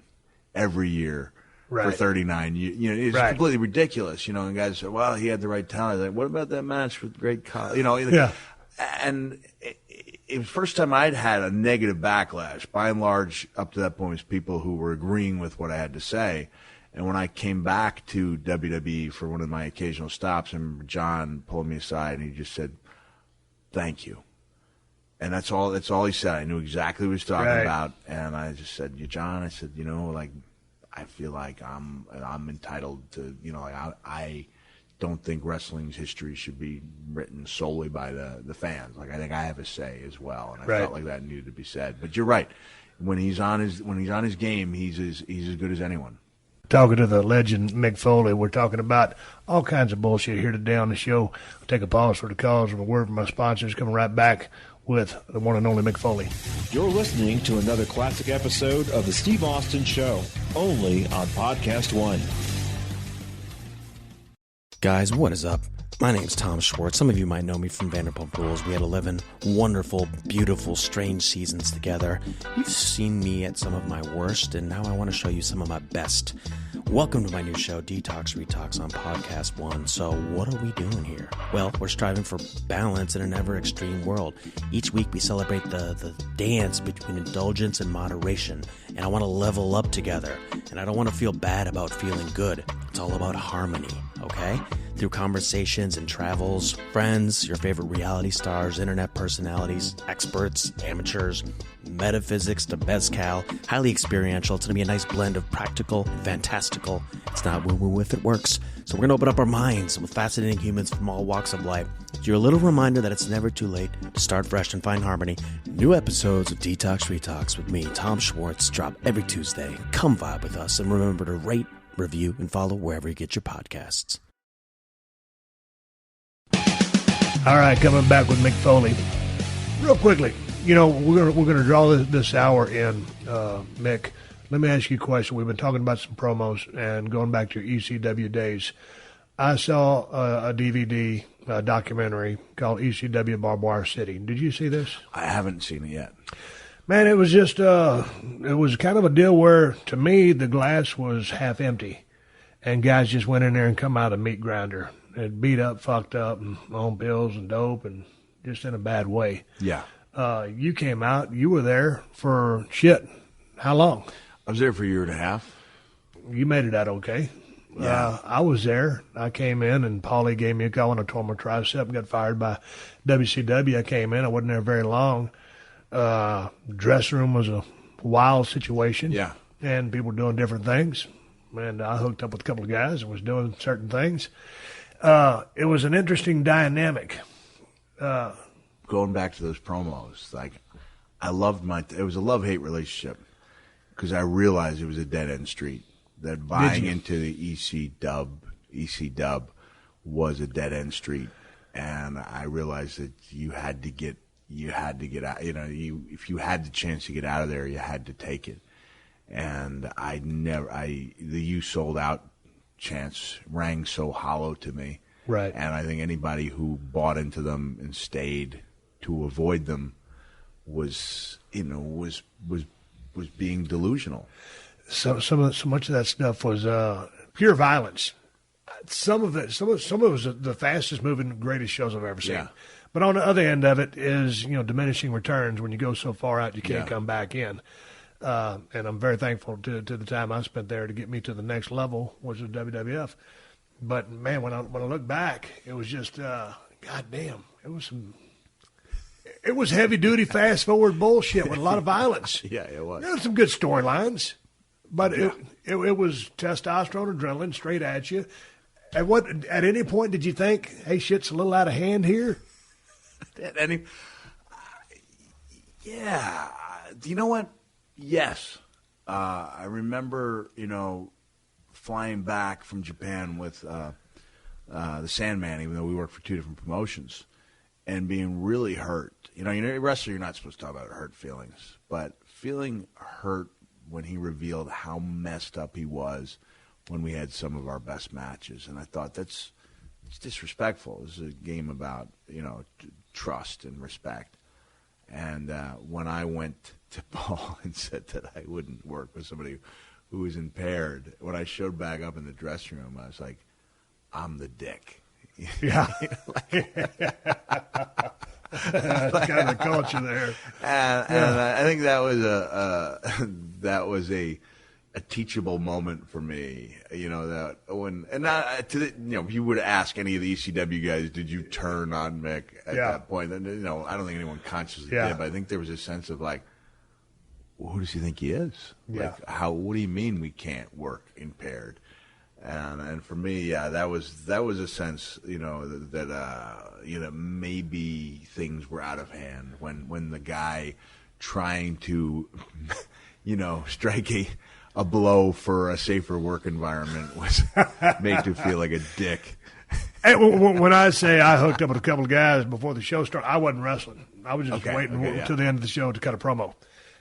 every year for 39 years. It's completely ridiculous, and guys say, well, he had the right talent. Like, what about that match with great Kyle? Yeah. And it was the first time I'd had a negative backlash. By and large, up to that point, it was people who were agreeing with what I had to say. And when I came back to WWE for one of my occasional stops, I remember John pulled me aside and he just said, "Thank you." And that's all he said. I knew exactly what he was talking about. And I just said, "John," I said, I feel like I'm entitled to, I don't think wrestling's history should be written solely by the fans. Like, I think I have a say as well. And I felt like that needed to be said. But you're right. When he's on his game, he's as good as anyone. Talking to the legend Mick Foley, we're talking about all kinds of bullshit here today on the show. We'll take a pause for the calls and a word from my sponsors. Coming right back with the one and only Mick Foley. You're listening to another classic episode of The Steve Austin Show, only on PodcastOne. Guys, what is up? My name's Tom Schwartz. Some of you might know me from Vanderpump Rules. We had 11 wonderful, beautiful, strange seasons together. You've seen me at some of my worst, and now I want to show you some of my best. Welcome to my new show, Detox Retox, on PodcastOne. So what are we doing here? Well, we're striving for balance in an ever-extreme world. Each week we celebrate the dance between indulgence and moderation, and I want to level up together, and I don't want to feel bad about feeling good. It's all about harmony, okay? Through conversations and travels, friends, your favorite reality stars, internet personalities, experts, amateurs, metaphysics to mezcal, highly experiential. It's going to be a nice blend of practical and fantastical. It's not woo-woo if it works. So we're going to open up our minds with fascinating humans from all walks of life. You're a little reminder that it's never too late to start fresh and find harmony. New episodes of Detox Retox with me, Tom Schwartz, drop every Tuesday. Come vibe with us, and remember to rate, review, and follow wherever you get your podcasts. All right, coming back with Mick Foley. Real quickly, we're gonna draw this hour in, Mick. Let me ask you a question. We've been talking about some promos and going back to your ECW days. I saw a DVD documentary called ECW Barbed Wire City. Did you see this? I haven't seen it yet. Man, it was just it was kind of a deal where, to me, the glass was half empty, and guys just went in there and come out a meat grinder and beat up, fucked up, and on pills and dope, and just in a bad way. Yeah. You came out. You were there for shit. How long? I was there for a year and a half. You made it out okay. Yeah. I was there. I came in, and Paulie gave me a call when I tore my tricep and got fired by WCW. I came in. I wasn't there very long. Dressing room was a wild situation. Yeah. And people were doing different things. And I hooked up with a couple of guys and was doing certain things. It was an interesting dynamic. Going back to those promos, like, I loved it was a love-hate relationship because I realized it was a dead-end street. That buying into the EC dub was a dead-end street. And I realized that you had to get out. If you had the chance to get out of there, you had to take it. And the "you sold out" chants rang so hollow to me. Right. And I think anybody who bought into them and stayed to avoid them was being delusional. So much of that stuff was pure violence. Some of it was the fastest moving, greatest shows I've ever seen. Yeah. But on the other end of it is, diminishing returns. When you go so far out, you can't come back in. And I'm very thankful to the time I spent there to get me to the next level, which was WWF. But man, when I look back, it was just, goddamn, it was heavy duty, fast forward bullshit with a lot of violence. Yeah, it was. There were some good storylines, but it was testosterone, adrenaline straight at you. At any point did you think, hey, shit's a little out of hand here? Yeah. Do you know what? Yes. I remember, flying back from Japan with the Sandman, even though we worked for two different promotions, and being really hurt. A wrestler, you're not supposed to talk about hurt feelings, but feeling hurt when he revealed how messed up he was when we had some of our best matches. And I thought, it's disrespectful. This is a game about, trust and respect. And when I went to Paul and said that I wouldn't work with somebody who was impaired, when I showed back up in the dressing room, I was like, I'm the dick. Yeah. That's kind of the culture there. And I think that was a teachable moment for me. That when if you would ask any of the ECW guys, did you turn on Mick at that point? Then I don't think anyone consciously did, but I think there was a sense of like, well, who does he think he is? Yeah. Like, what do you mean we can't work impaired? And for me, that was a sense, that maybe things were out of hand when the guy trying to, strike a blow for a safer work environment was made to feel like a dick. Hey, when I say I hooked up with a couple of guys before the show started, I wasn't wrestling. I was just waiting till the end of the show to cut a promo.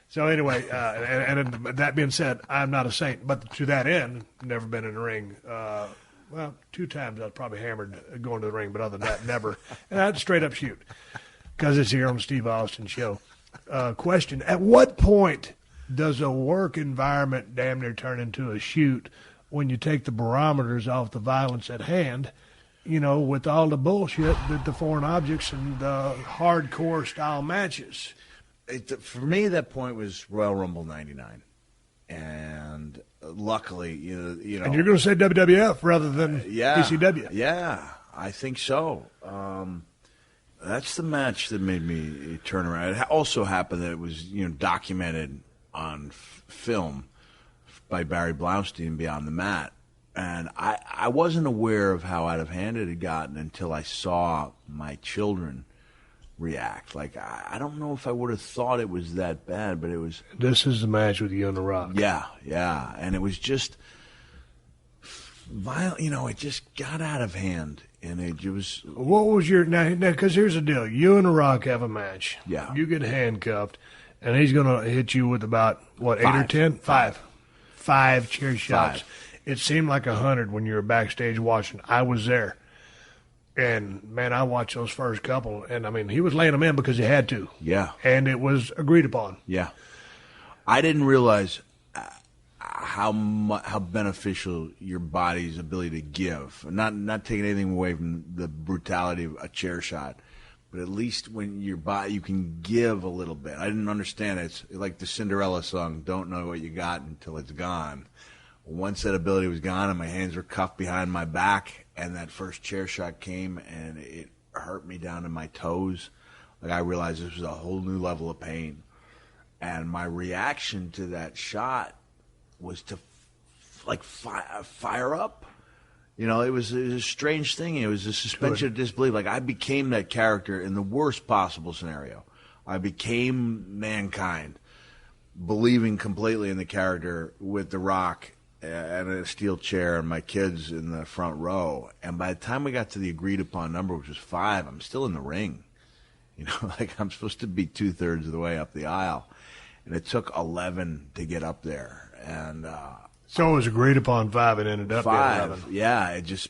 So anyway, and that being said, I'm not a saint. But to that end, never been in the ring. Well, 2 times I was probably hammered going to the ring, but other than that, never. And I'd straight up shoot because it's here on the Steve Austin Show. Question, at what point does a work environment damn near turn into a shoot when you take the barometers off the violence at hand, with all the bullshit, the foreign objects and the hardcore style matches? For me, that point was Royal Rumble '99, and luckily, And you're going to say WWF rather than ECW? Yeah, I think so. That's the match that made me turn around. It also happened that it was, documented on film by Barry Blaustein, Beyond the Mat. And I wasn't aware of how out of hand it had gotten until I saw my children react. Like, I don't know if I would have thought it was that bad, but it was... This is the match with you and The Rock. Yeah. And it was just violent. It just got out of hand. And it was... What was your... Now, because here's the deal. You and The Rock have a match. Yeah. You get handcuffed, and he's going to hit you with about, what, 8 or 10? Five chair shots. It seemed like 100 when you were backstage watching. I was there. And, man, I watched those first couple. And, I mean, he was laying them in because he had to. Yeah. And it was agreed upon. Yeah. I didn't realize how beneficial your body's ability to give. Not taking anything away from the brutality of a chair shot, but at least when your body, you can give a little bit. I didn't understand it. It's like the Cinderella song, don't know what you got until it's gone. Once that ability was gone and my hands were cuffed behind my back and that first chair shot came and it hurt me down to my toes, like I realized this was a whole new level of pain. And my reaction to that shot was to fire up. It was a strange thing. It was a suspension of disbelief. Like I became that character in the worst possible scenario. I became Mankind, believing completely in the character with The Rock and a steel chair and my kids in the front row. And by the time we got to the agreed upon number, which was 5, I'm still in the ring. Like I'm supposed to be 2/3 of the way up the aisle. And it took 11 to get up there. And so it was agreed upon 5 and ended up being 11. Yeah, it just...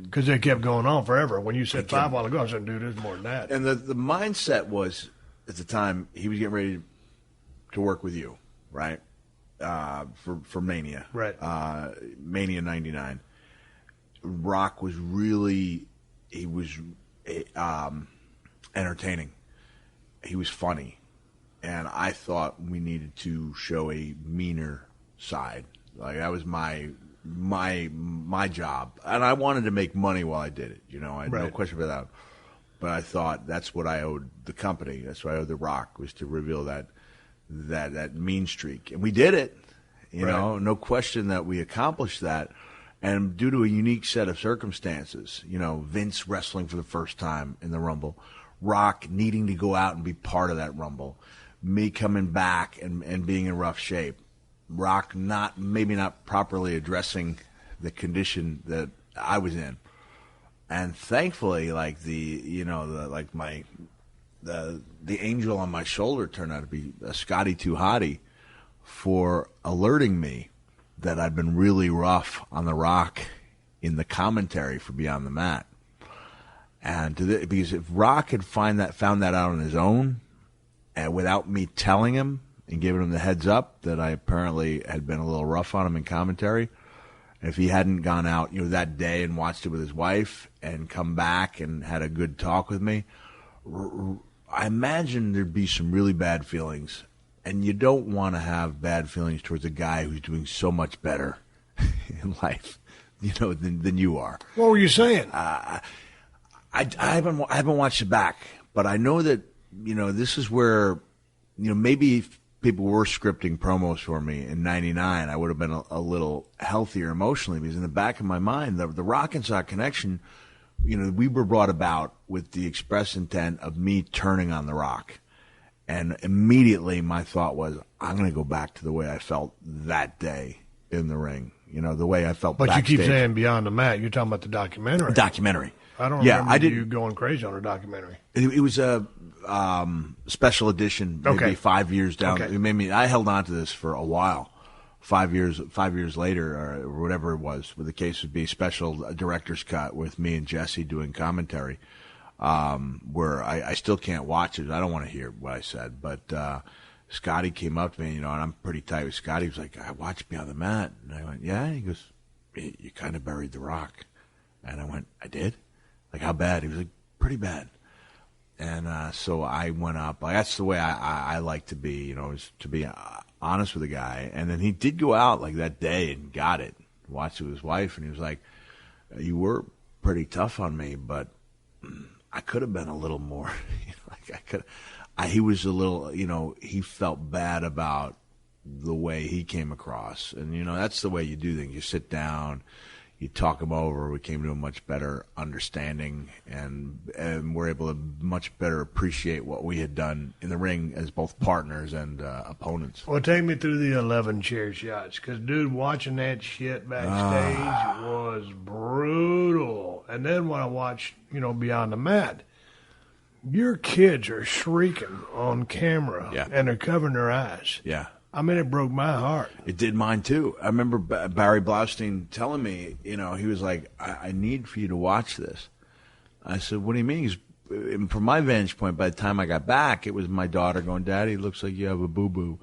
Because it kept going on forever. When you said 5 a while ago, I said, dude, there's more than that. And the mindset was, at the time, he was getting ready to work with you, right? For Mania. Right. Mania 99. Rock was really... He was entertaining. He was funny. And I thought we needed to show a meaner side. Like that was my job, and I wanted to make money while I did it. I had no question about that. But I thought that's what I owed the company. That's what I owed The Rock, was to reveal that mean streak, and we did it. No question that we accomplished that, and due to a unique set of circumstances. Vince wrestling for the first time in the Rumble, Rock needing to go out and be part of that Rumble. Me coming back and being in rough shape, Rock maybe not properly addressing the condition that I was in, and thankfully, like the angel on my shoulder turned out to be Scotty Too Hottie for alerting me that I'd been really rough on The Rock in the commentary for Beyond the Mat, and because if Rock had found that out on his own. And without me telling him and giving him the heads up that I apparently had been a little rough on him in commentary, if he hadn't gone out, that day and watched it with his wife and come back and had a good talk with me, I imagine there'd be some really bad feelings. And you don't want to have bad feelings towards a guy who's doing so much better in life, than you are. What were you saying? I haven't watched it back, but I know that. This is where, maybe if people were scripting promos for me in 99, I would have been a little healthier emotionally, because in the back of my mind, the Rock and Sock connection, we were brought about with the express intent of me turning on The Rock. And immediately my thought was, I'm going to go back to the way I felt that day in the ring, the way I felt backstage. But you keep saying Beyond the Mat. You're talking about the documentary. Documentary. I don't remember you going crazy on a documentary. It was a special edition, maybe 5 years down. Okay. I held on to this for a while. 5 years later, or whatever it was, where the case would be special director's cut with me and Jesse doing commentary, where I still can't watch it. I don't want to hear what I said, but Scotty came up to me, and I'm pretty tight with Scotty. He was like, I watched Beyond the Mat. And I went, yeah? He goes, you kind of buried The Rock. And I went, I did? Like, how bad? He was like, pretty bad. And so I went up. That's the way I like to be, is to be honest with the guy. And then he did go out like that day and got it, watched it with his wife, and he was like, you were pretty tough on me, but I could have been a little more. He was a little, he felt bad about the way he came across. And, that's the way you do things. You sit down, you talk them over. We came to a much better understanding, and we're able to much better appreciate what we had done in the ring as both partners and opponents. Well, take me through the 11 chair shots, because, dude, watching that shit backstage was brutal. And then when I watched, Beyond the Mat, your kids are shrieking on camera, and they're covering their eyes. Yeah. I mean, it broke my heart. It did mine, too. I remember Barry Blaustein telling me, he was like, I need for you to watch this. I said, what do you mean? From my vantage point, by the time I got back, it was my daughter going, Daddy, it looks like you have a boo-boo.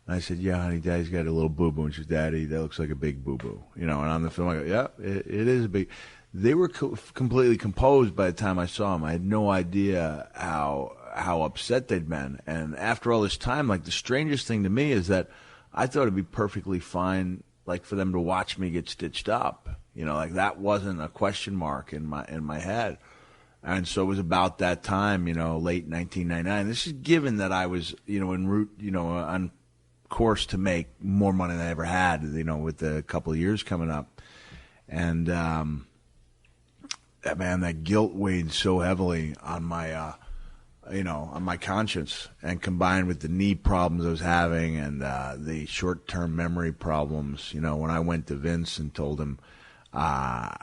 And I said, yeah, honey, Daddy's got a little boo-boo. And she said, Daddy, that looks like a big boo-boo. And on the film, I go, yeah, it is a big. They were completely composed by the time I saw them. I had no idea how upset they'd been. And after all this time, like, the strangest thing to me is that I thought it'd be perfectly fine, like, for them to watch me get stitched up. Like, that wasn't a question mark in my head. And so it was about that time, late 1999. This is given that I was, en route, on course to make more money than I ever had, with the couple of years coming up. And, man, that guilt weighed so heavily on my, on my conscience, and combined with the knee problems I was having and the short-term memory problems. When I went to Vince and told him, told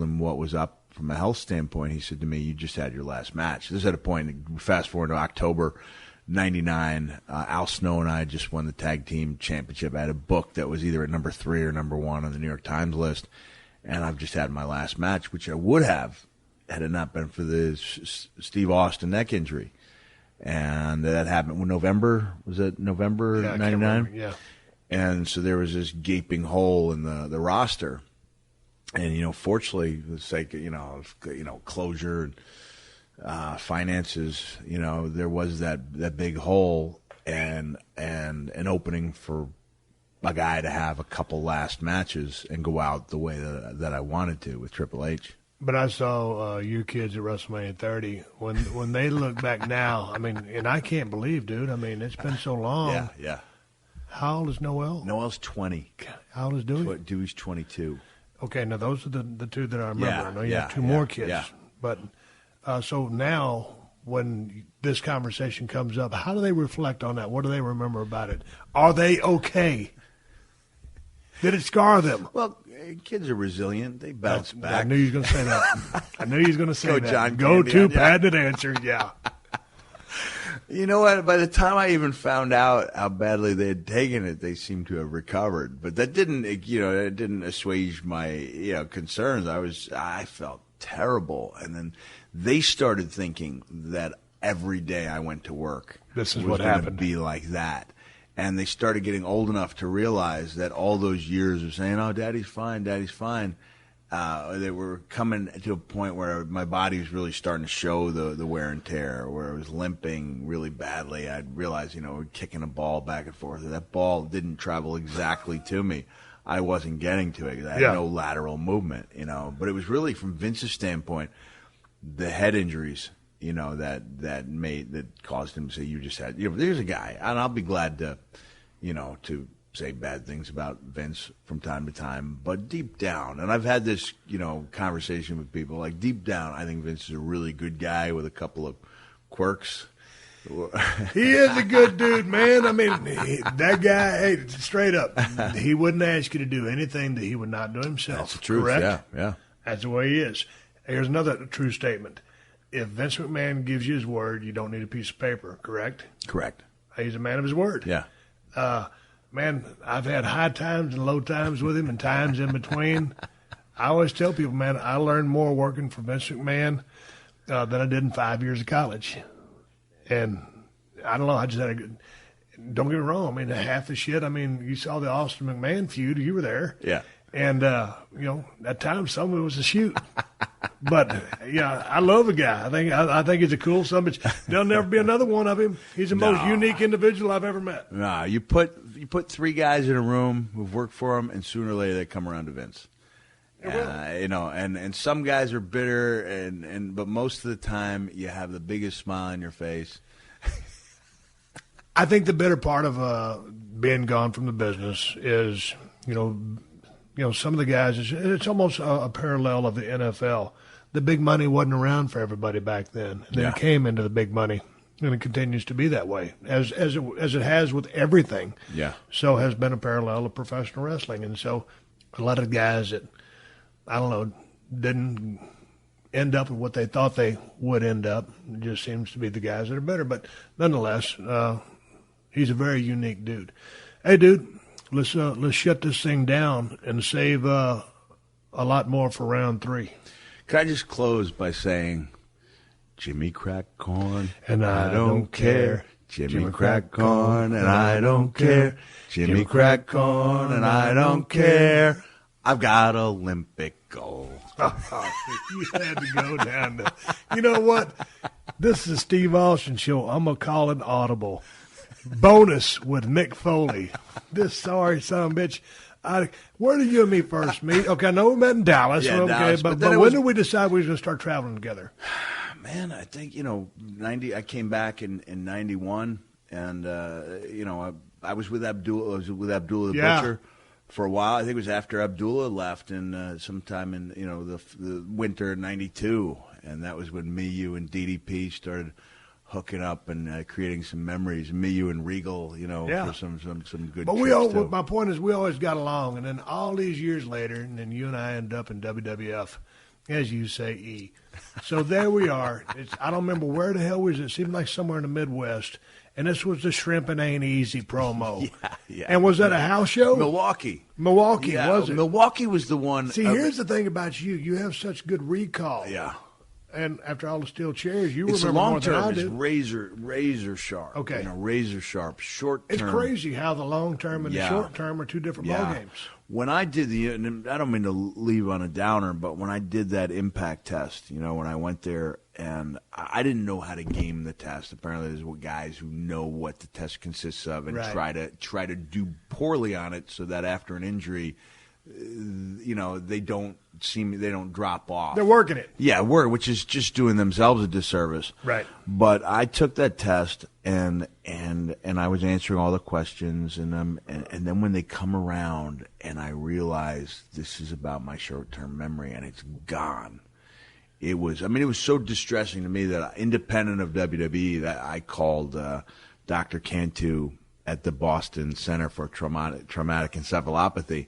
him what was up from a health standpoint, he said to me, "You just had your last match." This is at a point, fast forward to October '99. Al Snow and I just won the tag team championship. I had a book that was either at number 3 or number 1 on the New York Times list, and I've just had my last match, which I would have had it not been for the Steve Austin neck injury. And that happened in November. Was it November '99? Yeah. And so there was this gaping hole in the roster. And, fortunately, for the sake of, closure and finances, there was that big hole and an opening for a guy to have a couple last matches and go out the way that I wanted to with Triple H. But I saw you kids at WrestleMania 30. When they look back now, I mean, and I can't believe, dude. I mean, it's been so long. Yeah. How old is Noel? Noel's 20. How old is Dewey? Dewey's 22. Okay, now those are the two that I remember. I know you have two more kids. Yeah. But so now when this conversation comes up, how do they reflect on that? What do they remember about it? Are they okay? Did it scar them? Well, kids are resilient. They bounce back. I knew you were going to say that. I knew you was going to say Go that. John Go Candy to on, patented answer, yeah. You know what? By the time I even found out how badly they had taken it, they seemed to have recovered. But that didn't, it didn't assuage my, concerns. I felt terrible. And then they started thinking that every day I went to work, this is was what happened. Be like that. And they started getting old enough to realize that all those years of saying, "Oh, Daddy's fine, Daddy's fine," they were coming to a point where my body was really starting to show the wear and tear, where I was limping really badly. I'd realize, kicking a ball back and forth. That ball didn't travel exactly to me. I wasn't getting to it. I had no lateral movement, But it was really, from Vince's standpoint, the head injuries, that caused him to say, "You just had," there's a guy, and I'll be glad to, to say bad things about Vince from time to time, but deep down, and I've had this, conversation with people, like, deep down, I think Vince is a really good guy with a couple of quirks. He is a good dude, man. I mean, that guy, hey, straight up, he wouldn't ask you to do anything that he would not do himself. That's the truth, correct? Yeah. That's the way he is. Here's another true statement. If Vince McMahon gives you his word, you don't need a piece of paper, correct? Correct. He's a man of his word. Yeah. Man, I've had high times and low times with him and times in between. I always tell people, man, I learned more working for Vince McMahon than I did in 5 years of college. And I don't know, I just had a good – don't get me wrong. I mean, half the shit, you saw the Austin McMahon feud. You were there. Yeah. And, at times some of it was a shoot. But, I love the guy. I think he's a cool son of a bitch. There'll never be another one of him. He's the most unique individual I've ever met. Nah, you put 3 guys in a room who've worked for him, and sooner or later they come around to Vince. And some guys are bitter, but most of the time you have the biggest smile on your face. I think the bitter part of being gone from the business is, some of the guys, it's almost a parallel of the NFL. The big money wasn't around for everybody back then. And then it came into the big money, and it continues to be that way, as it has with everything. Yeah. So has been a parallel of professional wrestling. And so a lot of guys that, didn't end up with what they thought they would end up. It just seems to be the guys that are better. But nonetheless, he's a very unique dude. Hey, dude, let's shut this thing down and save a lot more for round 3. Can I just close by saying, Jimmy crack corn, and I don't care. Jimmy crack corn, and I don't care. Jimmy crack corn, and I don't care. I've got Olympic gold. You had to go down there. You know what? This is the Steve Austin Show. I'm going to call it audible. Bonus with Mick Foley. This sorry son of a bitch. Where did you and me first meet? Okay, I know we met in Dallas. Yeah, okay, Dallas, but when did we decide we were going to start traveling together? Man, I think, 90. I came back in 91, and, I was with Abdullah. I was with Abdullah the Butcher for a while. I think it was after Abdullah left, and sometime in the winter of '92, and that was when me, you, and DDP started hooking up and creating some memories. Me, you, and Regal, for some good. But trips my point is, we always got along, and then all these years later, and then you and I end up in WWF, as you say, E. So there we are. I don't remember where the hell was it. It seemed like somewhere in the Midwest. And this was the Shrimpin' Ain't Easy promo. Yeah. And was that a house show? Milwaukee, was it? Milwaukee was the one. See, here's the thing about you. You have such good recall. Yeah. And after all the steel chairs, you it's remember more than I did. It's razor sharp. Okay. Razor sharp, short term. It's crazy how the long term and the short term are two different ball games. When I did and I don't mean to leave on a downer, but when I did that impact test, when I went there, and I didn't know how to game the test. Apparently, there's guys who know what the test consists of and try to do poorly on it, so that after an injury, they don't drop off. They're working it. Yeah, which is just doing themselves a disservice. Right. But I took that test and I was answering all the questions, and then when they come around and I realized this is about my short-term memory and it's gone. It was so distressing to me that independent of WWE, that I called Dr. Cantu at the Boston Center for Traumatic Encephalopathy,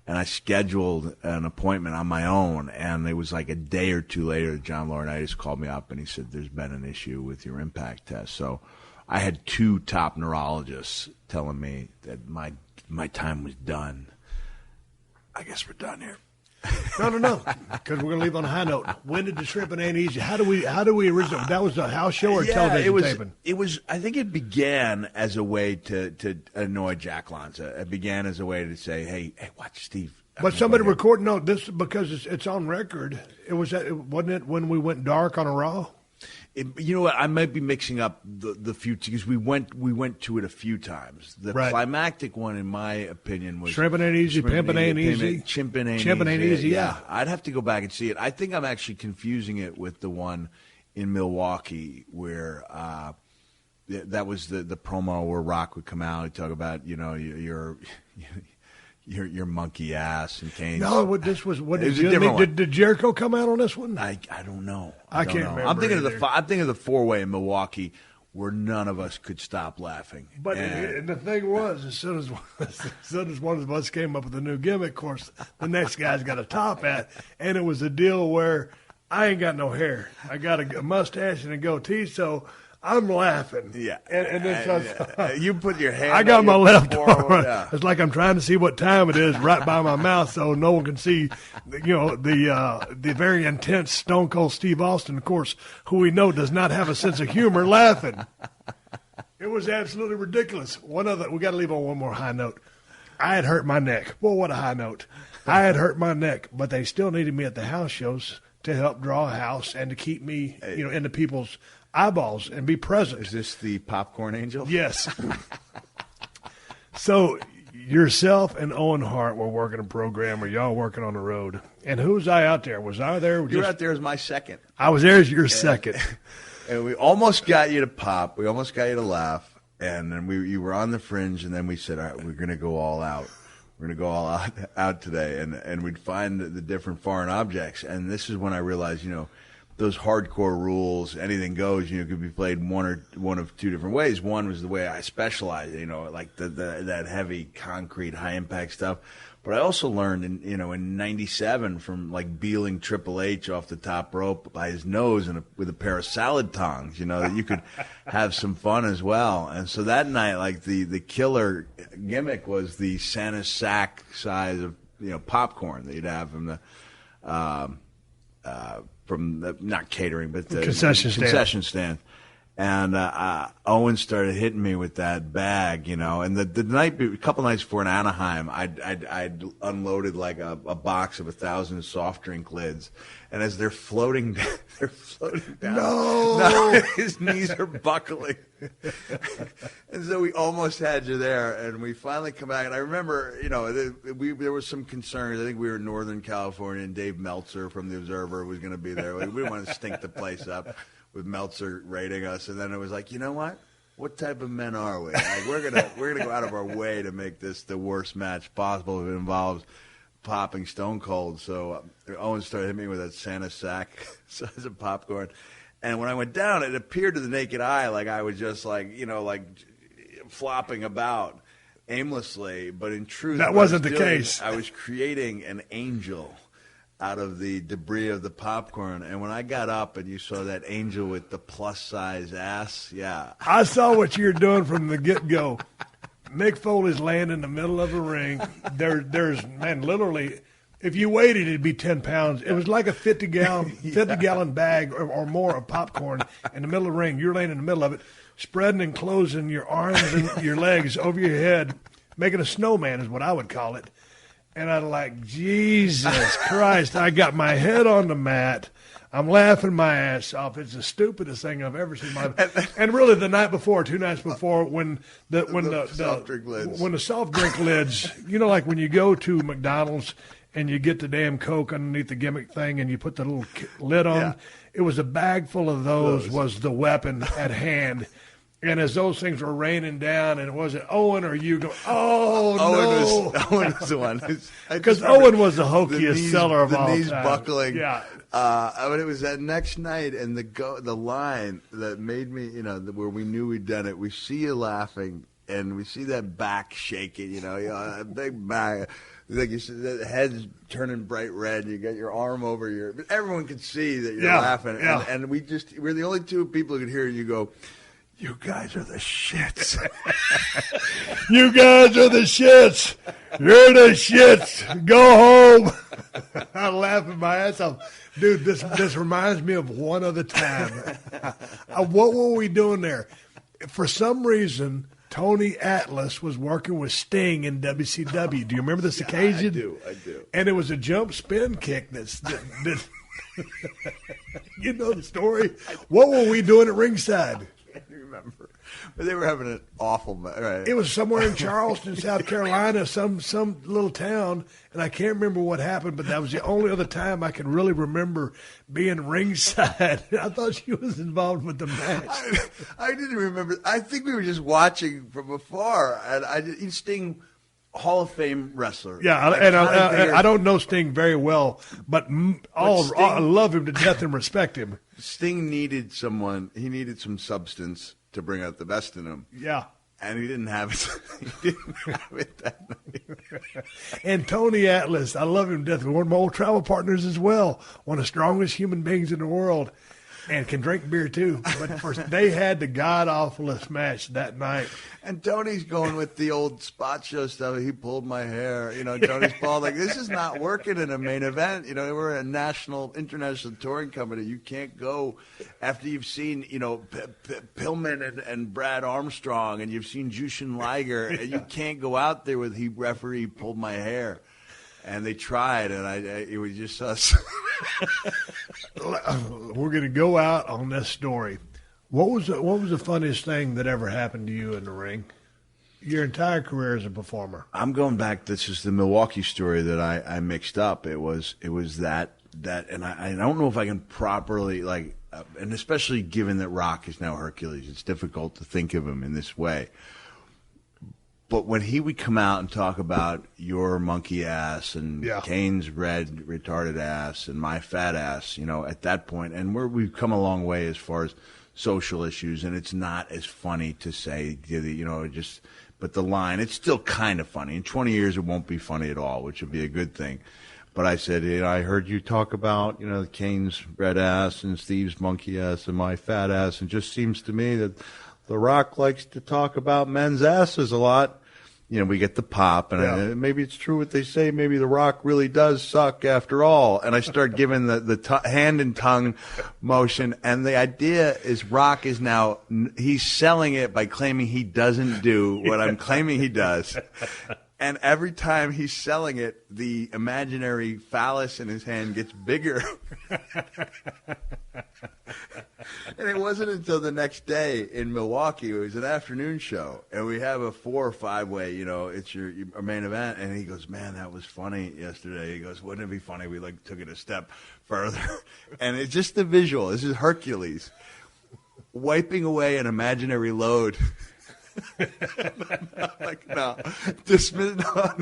and I scheduled an appointment on my own, and it was like a day or two later, John Laurinaitis called me up, and he said, there's been an issue with your impact test. So I had 2 top neurologists telling me that my time was done. I guess we're done here. No, because we're going to leave on a high note. When did the Shrimpin' Ain't Easy? How do we originally? That was a house show or television taping? It was. I think it began as a way to annoy Jack Lanza. It began as a way to say, "Hey, watch Steve." But somebody recorded. No, this because it's on record. Wasn't it when we went dark on a Raw? You know what? I might be mixing up the few because we went to it a few times. The climactic one, in my opinion, was Shrimpin' Ain't Easy, Pimpin' Ain't Easy, Chimpin' Ain't Easy. Yeah, I'd have to go back and see it. I think I'm actually confusing it with the one in Milwaukee where that was the promo where Rock would come out and talk about your monkey ass and Kane. No, this was what did Jericho come out on this one? I don't know. I can't remember. I'm thinking of the 4-way in Milwaukee where none of us could stop laughing. But and the thing was, as soon as one of us came up with a new gimmick, of course, the next guy's got a top hat, and it was a deal where I ain't got no hair. I got a mustache and a goatee, so I'm laughing. Yeah. And then you put your hand I got my left arm. Yeah. It's like I'm trying to see what time it is right by my mouth so no one can see, the very intense Stone Cold Steve Austin, of course, who we know does not have a sense of humor, laughing. It was absolutely ridiculous. We got to leave on one more high note. I had hurt my neck. Well, what a high note. I had hurt my neck, but they still needed me at the house shows to help draw a house and to keep me, into people's eyeballs and be present. Is this the Popcorn Angel? Yes. So yourself and Owen Hart were working a program, or y'all working on the road. And who was I out there? Was I there? You were out there as my second. I was there as your second. And we almost got you to pop. We almost got you to laugh. And then you were on the fringe, and then we said, all right, we're going to go all out. We're going to go all out today. And we'd find the different foreign objects. And this is when I realized, those hardcore rules, anything goes, could be played one of two different ways. One was the way I specialized, like that heavy concrete, high impact stuff. But I also learned in '97 from like beeling Triple H off the top rope by his nose with a pair of salad tongs, that you could have some fun as well. And so that night, like the killer gimmick was the Santa sack size of popcorn that you'd have from the not catering, but the concession stand. And Owen started hitting me with that bag, and a couple nights before in Anaheim, I'd unloaded like a box of 1,000 soft drink lids, and as they're floating down, no, his knees are buckling, and so we almost had you there, and we finally come back, and I remember, there was some concerns. I think we were in Northern California, and Dave Meltzer from The Observer was going to be there. We didn't want to stink the place up with Meltzer rating us, and then it was like, you know what type of men are we? Like, we're gonna go out of our way to make this the worst match possible if it involves popping Stone Cold. So Owen started hitting me with that Santa sack size of popcorn, and when I went down, it appeared to the naked eye like I was just like flopping about aimlessly, but in truth, that wasn't the case. I was creating an angel out of the debris of the popcorn. And when I got up and you saw that angel with the plus-size ass, yeah. I saw what you were doing from the get-go. Mick Foley's laying in the middle of a ring. There's literally, if you waited, it'd be 10 pounds. It was like a 50-gallon bag or more of popcorn in the middle of the ring. You're laying in the middle of it, spreading and closing your arms and your legs over your head, making a snowman is what I would call it. And I'm like, Jesus Christ, I got my head on the mat. I'm laughing my ass off. It's the stupidest thing I've ever seen in my life. And really the night before, 2 nights before, when the soft drink lids, like when you go to McDonald's and you get the damn Coke underneath the gimmick thing and you put the little lid on, it was a bag full of those was the weapon at hand. And as those things were raining down, and was it Owen or you go, Owen was the one. Because Owen was the hokiest seller of all time. The knees buckling. Yeah. But it was that next night, and the line that made me, where we knew we'd done it. We see you laughing, and we see that back shaking, a big back. Like you said, the head's turning bright red. You got your arm over but everyone could see that you're laughing. Yeah. And we're the only two people who could hear you go, you guys are the shits. You guys are the shits. You're the shits. Go home. I'm laughing my ass off. Dude, this reminds me of one other time. What were we doing there? For some reason, Tony Atlas was working with Sting in WCW. Do you remember this occasion? I do. And it was a jump spin kick that you know the story. What were we doing at ringside? I remember, but they were having an awful right. It was somewhere in Charleston, South Carolina, some little town, and I can't remember what happened. But that was the only other time I can really remember being ringside. I thought she was involved with the match. I didn't remember. I think we were just watching from afar, and Sting, Hall of Fame wrestler. Yeah, and I don't know Sting very well, but I love him to death and respect him. Sting needed someone. He needed some substance to bring out the best in him. Yeah. And he didn't have it. He didn't have it that night. And Tony Atlas, I love him to death. One of my old travel partners as well. One of the strongest human beings in the world. And can drink beer too. But they had the god-awfulest match that night. And Tony's going with the old spot show stuff. He pulled my hair. Tony's Paul, like, this is not working in a main event. We're a international touring company. You can't go after you've seen, Pillman and Brad Armstrong, and you've seen Jushin Liger, and you can't go out there with referee pulled my hair. And they tried, and it was just us. We're going to go out on this story. What was the funniest thing that ever happened to you in the ring? your entire career as a performer? I'm going back. This is the Milwaukee story that I mixed up. It was that, and I don't know if I can properly and especially given that Rock is now Hercules, it's difficult to think of him in this way. But when he would come out and talk about your monkey ass and Kane's red retarded ass and my fat ass, at that point, and we've come a long way as far as social issues, and it's not as funny to say, but the line, it's still kind of funny. In 20 years, it won't be funny at all, which would be a good thing. But I said, I heard you talk about, Kane's red ass and Steve's monkey ass and my fat ass. And it just seems to me that The Rock likes to talk about men's asses a lot. We get the pop. And maybe it's true what they say. Maybe The Rock really does suck after all. And I start giving the hand and tongue motion. And the idea is Rock is now, he's selling it by claiming he doesn't do what I'm claiming he does. And every time he's selling it, the imaginary phallus in his hand gets bigger. And it wasn't until the next day in Milwaukee, it was an afternoon show, and we have a 4 or 5-way, it's your main event. And he goes, man, that was funny yesterday. He goes, wouldn't it be funny? We took it a step further. And it's just the visual. This is Hercules wiping away an imaginary load. No, dismiss, no.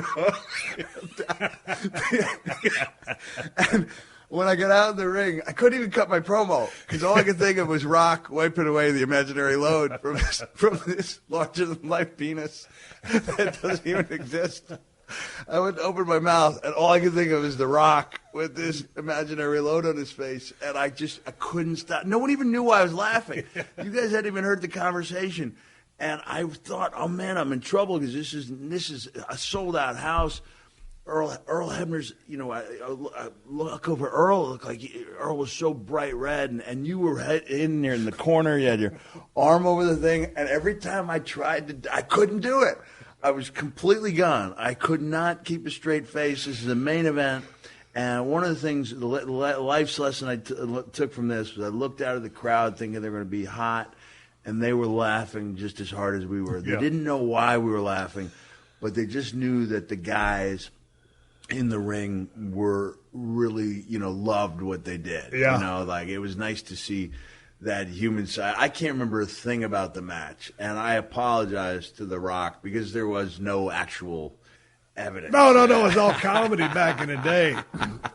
And when I got out in the ring, I couldn't even cut my promo because all I could think of was Rock wiping away the imaginary load from this larger-than-life penis that doesn't even exist. I went to open my mouth, and all I could think of is The Rock with this imaginary load on his face, and I couldn't stop. No one even knew why I was laughing. You guys hadn't even heard the conversation. And I thought, oh man, I'm in trouble because this is a sold out house. Earl Hebner's, I look over Earl. It looked like Earl was so bright red, and you were in there in the corner. You had your arm over the thing, and every time I tried I couldn't do it. I was completely gone. I could not keep a straight face. This is the main event. And one of the things, the life's lesson I took from this was I looked out at the crowd thinking they were going to be hot. And they were laughing just as hard as we were. They didn't know why we were laughing, but they just knew that the guys in the ring were really, loved what they did. Yeah. It was nice to see that human side. I can't remember a thing about the match, and I apologize to The Rock because there was no actual evidence. No, it was all comedy back in the day.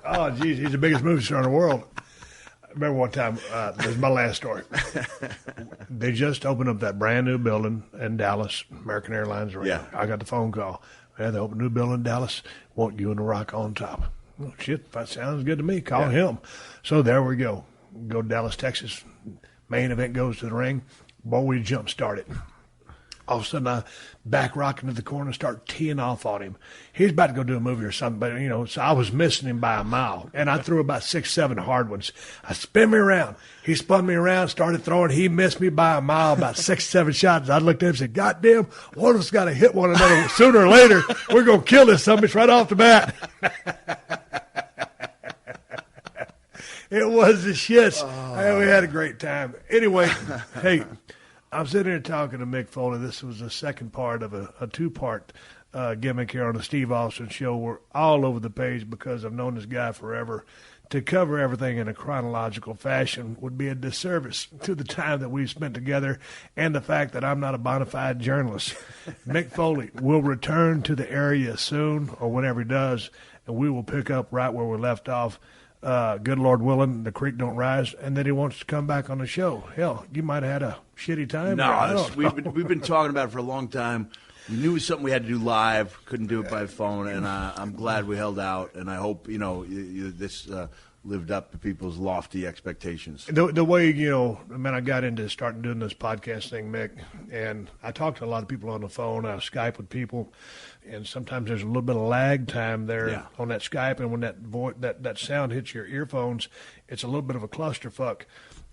Oh, geez, he's the biggest movie star in the world. I remember one time, this is my last story. They just opened up that brand new building in Dallas, American Airlines Arena. Yeah. I got the phone call. They opened a new building in Dallas. Want you and The Rock on top. Oh, shit, that sounds good to me. Call him. So there we go. Go to Dallas, Texas. Main event goes to the ring. Boy, we jump started. All of a sudden, I back Rock into the corner and start teeing off on him. He's about to go do a movie or something, but, so I was missing him by a mile. And I threw about 6-7 hard ones. I spin me around. He spun me around, started throwing. He missed me by a mile, about 6-7 shots. I looked at him and said, God damn, one of us got to hit one another. Sooner or later, we're going to kill this son of a bitch right off the bat. It was the shits. Oh. We had a great time. Anyway, hey, I'm sitting here talking to Mick Foley. This was the second part of a two-part gimmick here on the Steve Austin Show. We're all over the page because I've known this guy forever. To cover everything in a chronological fashion would be a disservice to the time that we've spent together and the fact that I'm not a bona fide journalist. Mick Foley will return to the area soon or whenever he does, and we will pick up right where we left off. Good Lord willing, the creek don't rise, and then he wants to come back on the show. Hell, you might have had a shitty time. No, we've been talking about it for a long time. We knew it was something we had to do live, couldn't do it by phone, and I'm glad we held out, and I hope, this lived up to people's lofty expectations. The way, I got into starting doing this podcast thing, Mick, and I talked to a lot of people on the phone. I Skype with people, and sometimes there's a little bit of lag time there on that Skype, and when that sound hits your earphones, it's a little bit of a clusterfuck.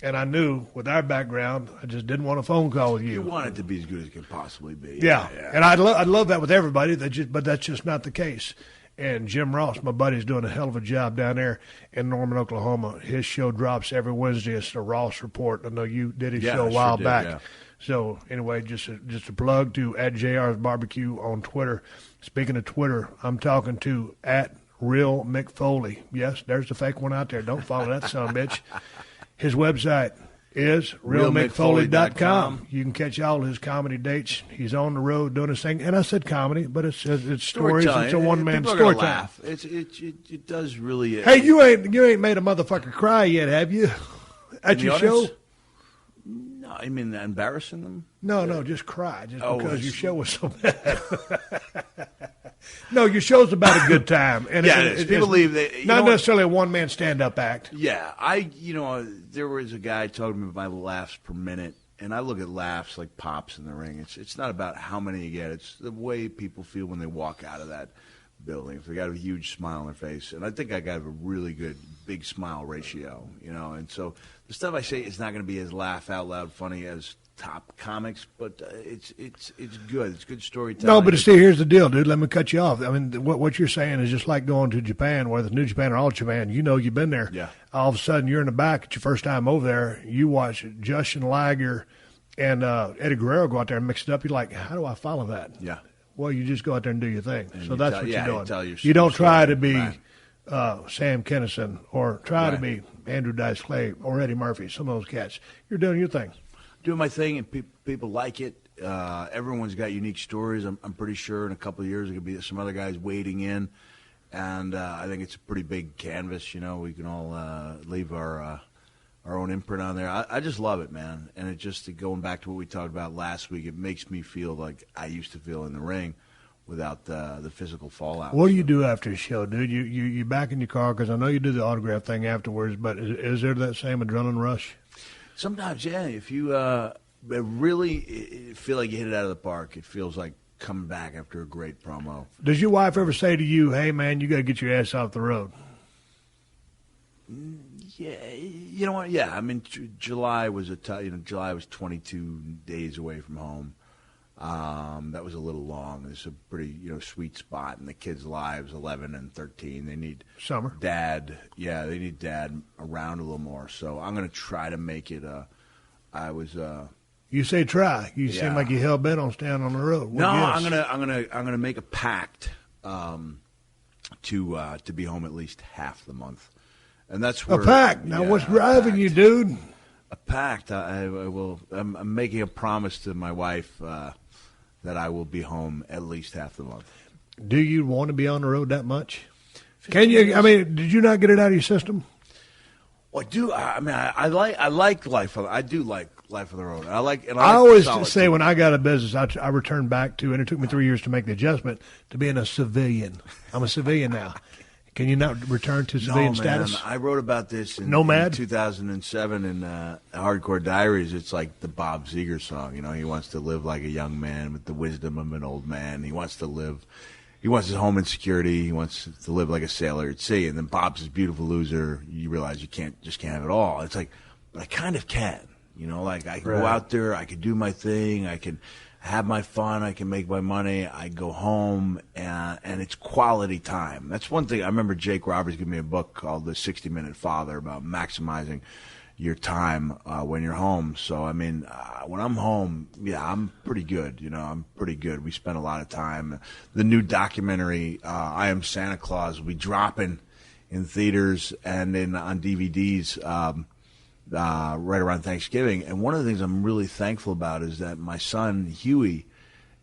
And I knew with our background, I just didn't want a phone call with you. You want it to be as good as it can possibly be. Yeah. And I'd love that with everybody, but that's just not the case. And Jim Ross, my buddy, is doing a hell of a job down there in Norman, Oklahoma. His show drops every Wednesday. It's the Ross Report. I know you did his show a while back. Yeah. So, anyway, just a plug to @JR's Barbecue on Twitter. Speaking of Twitter, I'm talking to @Real Mick Foley. Yes, there's the fake one out there. Don't follow that son of a bitch. His website is realmickfoley.com. You can catch all his comedy dates. He's on the road doing his thing. And I said comedy, but it's stories. It's a one-man story time. It does really. Hey, you ain't made a motherfucker cry yet, have you? At your show? No, I mean embarrassing them? No, just cry. Because your show was so bad. No, your show's about a good time. And yeah, it is. People leave. Not necessarily a one-man stand-up act. Yeah. There was a guy talking to me about laughs per minute, and I look at laughs like pops in the ring. It's not about how many you get. It's the way people feel when they walk out of that building. If they got a huge smile on their face. And I think I got a really good big smile ratio, And so the stuff I say is not going to be as laugh-out-loud funny as top comics, but it's good. It's good storytelling. No, but see, here's the deal, dude. Let me cut you off. I mean, what you're saying is just like going to Japan, whether it's New Japan or All Japan. You've been there. Yeah. All of a sudden, you're in the back. It's your first time over there. You watch Justin Liger and Eddie Guerrero go out there and mix it up. You're like, how do I follow that? Yeah. Well, you just go out there and do your thing. So that's what you're doing. You don't try to be Sam Kinison or try to be Andrew Dice Clay or Eddie Murphy, some of those cats. You're doing your thing. Doing my thing, and people like it. Everyone's got unique stories. I'm pretty sure in a couple of years there could be some other guys wading in, and I think it's a pretty big canvas. We can all leave our own imprint on there. I just love it, man. And it just going back to what we talked about last week, it makes me feel like I used to feel in the ring without the physical fallout. What do you do after a show, dude? You back in your car, because I know you do the autograph thing afterwards, but is there that same adrenaline rush? Sometimes, yeah. If you really feel like you hit it out of the park, it feels like coming back after a great promo. Does your wife ever say to you, hey, man, you got to get your ass off the road? Yeah, you know what? Yeah, I mean, July was July was 22 days away from home. That was a little long. It's a pretty, sweet spot in the kids' lives, 11 and 13. They need summer dad. Yeah, they need dad around a little more. So I'm going to try to make it. You say try. You seem like you hell bent on staying on the road. No, I'm gonna make a pact to be home at least half the month, and that's where a pact. Now, what's driving you, dude? A pact. I will. I'm making a promise to my wife that I will be home at least half the month. Do you want to be on the road that much? Can you? I mean, did you not get it out of your system? Well, I do. I mean, I like life. I do like life on the road. I always say when I got a business, I returned back to, and it took me 3 years to make the adjustment to being a civilian. I'm a civilian now. Can you not return to civilian status? I wrote about this in 2007 in Hardcore Diaries. It's like the Bob Ziegler song. He wants to live like a young man with the wisdom of an old man. He wants his home in security. He wants to live like a sailor at sea. And then Bob's this beautiful loser. You realize you can't have it all. It's like, but I kind of can. I can go out there. I can do my thing. I can have my fun. I can make my money. I go home, and it's quality time. That's one thing. I remember Jake Roberts gave me a book called The 60-Minute Father about maximizing your time when you're home. So, I mean, when I'm home, I'm pretty good. I'm pretty good. We spend a lot of time. The new documentary, I Am Santa Claus, will be dropping in theaters and on DVDs right around Thanksgiving. And one of the things I'm really thankful about is that my son, Huey,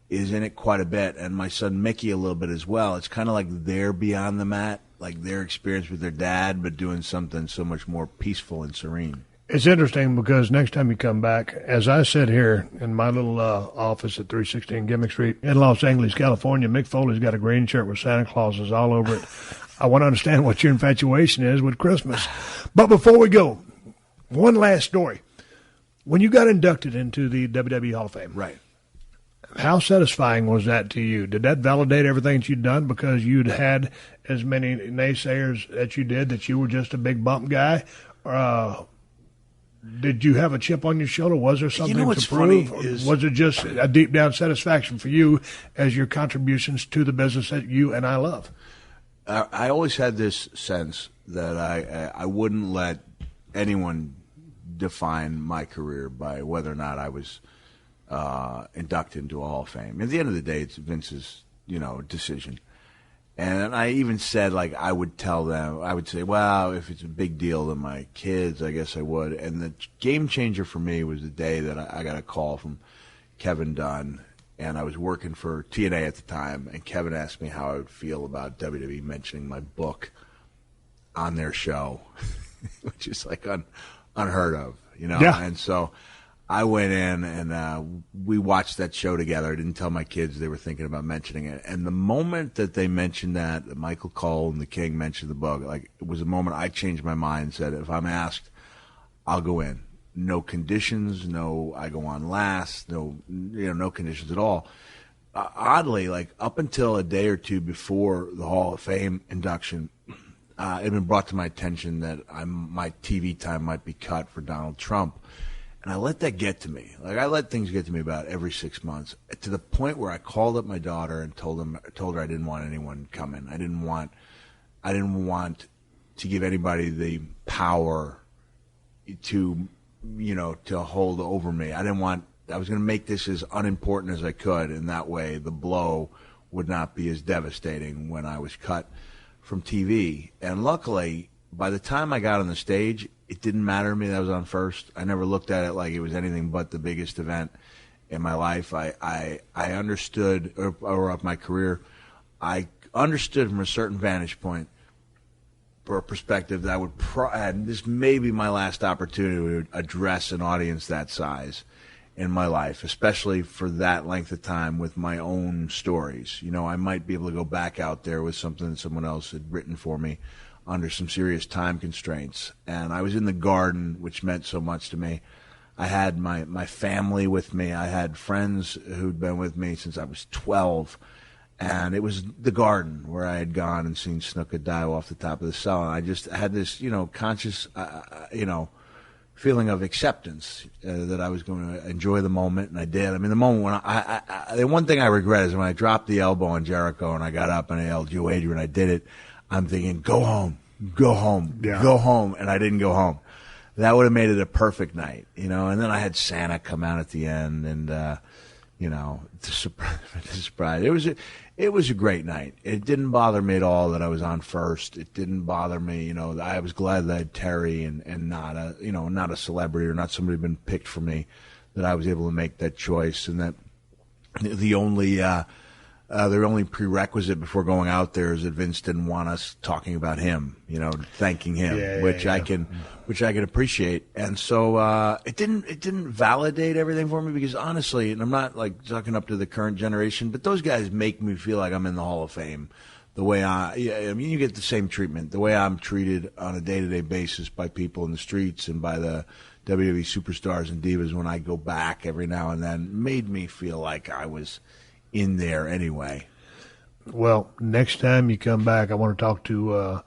is in it quite a bit, and my son, Mickey, a little bit as well. It's kind of like they're beyond the mat, like their experience with their dad, but doing something so much more peaceful and serene. It's interesting because next time you come back, as I sit here in my little office at 316 Gimmick Street in Los Angeles, California, Mick Foley's got a green shirt with Santa Clauses all over it. I want to understand what your infatuation is with Christmas. But before we go, one last story. When you got inducted into the WWE Hall of Fame, right? How satisfying was that to you? Did that validate everything that you'd done because you'd had as many naysayers that you did that you were just a big bump guy? Did you have a chip on your shoulder? Was there something to prove? Was it just a deep down satisfaction for you as your contributions to the business that you and I love? I always had this sense that I wouldn't let anyone define my career by whether or not I was inducted into a Hall of Fame. At the end of the day, it's Vince's, decision. And I even said, like, I would tell them, I would say, well, if it's a big deal to my kids, I guess I would. And the game changer for me was the day that I got a call from Kevin Dunn, and I was working for TNA at the time, and Kevin asked me how I would feel about WWE mentioning my book on their show, which is like unheard of, Yeah. And so I went in and we watched that show together. I didn't tell my kids they were thinking about mentioning it. And the moment that they mentioned that Michael Cole and the King mentioned the book, like, it was a moment I changed my mind and said, if I'm asked, I'll go in. No conditions, no I go on last, no conditions at all. Oddly, like, up until a day or two before the Hall of Fame induction, it had been brought to my attention that my TV time might be cut for Donald Trump. And I let that get to me. Like, I let things get to me about every 6 months, to the point where I called up my daughter and told her I didn't want anyone coming. I didn't want to give anybody the power to hold over me. I was going to make this as unimportant as I could, and that way the blow would not be as devastating when I was cut from TV. And luckily, by the time I got on the stage, it didn't matter to me that I was on first. I never looked at it like it was anything but the biggest event in my life. I understood, or of my career, I understood from a certain vantage point, or perspective, that I would, and this may be my last opportunity to address an audience that size in my life, especially for that length of time with my own stories. I might be able to go back out there with something that someone else had written for me under some serious time constraints. And I was in the Garden, which meant so much to me. I had my family with me. I had friends who'd been with me since I was 12. And it was the Garden where I had gone and seen Snuka dive off the top of the cell. And I just had this, conscious, feeling of acceptance that I was going to enjoy the moment, and I did. I mean, the moment when the one thing I regret is when I dropped the elbow on Jericho and I got up and I yelled, "You Adrian," I did it. I'm thinking, go home, go home, go home, and I didn't go home. That would have made it a perfect night, And then I had Santa come out at the end, and to surprise. It was a great night. It didn't bother me at all that I was on first. It didn't bother me, I was glad that I had Terry and not a celebrity or not somebody who'd been picked for me, that I was able to make that choice, and that the only prerequisite before going out there is that Vince didn't want us talking about him, thanking him, which I can appreciate. And so it didn't validate everything for me, because honestly, and I'm not like sucking up to the current generation, but those guys make me feel like I'm in the Hall of Fame. The way you get the same treatment, the way I'm treated on a day-to-day basis by people in the streets and by the WWE superstars and divas when I go back every now and then, made me feel like I was in there anyway. Well, next time you come back, I want to talk to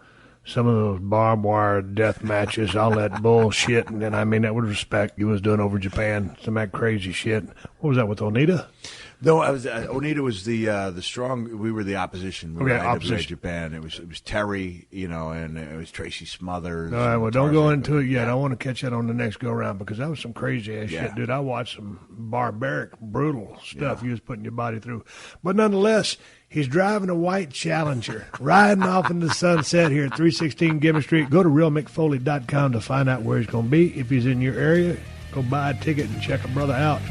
some of those barbed wire death matches, all that bullshit, and then I mean that with respect you was doing over Japan, some of that crazy shit. What was that with Onita? No, I was Onita was the strong. We were the opposition. We were opposition. Japan. It was Terry, and it was Tracy Smothers. All right, well, don't go into it yet. I want to catch that on the next go round, because that was some crazy ass shit, dude. I watched some barbaric, brutal stuff you was putting your body through, but nonetheless, he's driving a white Challenger, riding off into the sunset here at 316 Gibbon Street. Go to realmickfoley.com to find out where he's going to be. If he's in your area, go buy a ticket and check a brother out.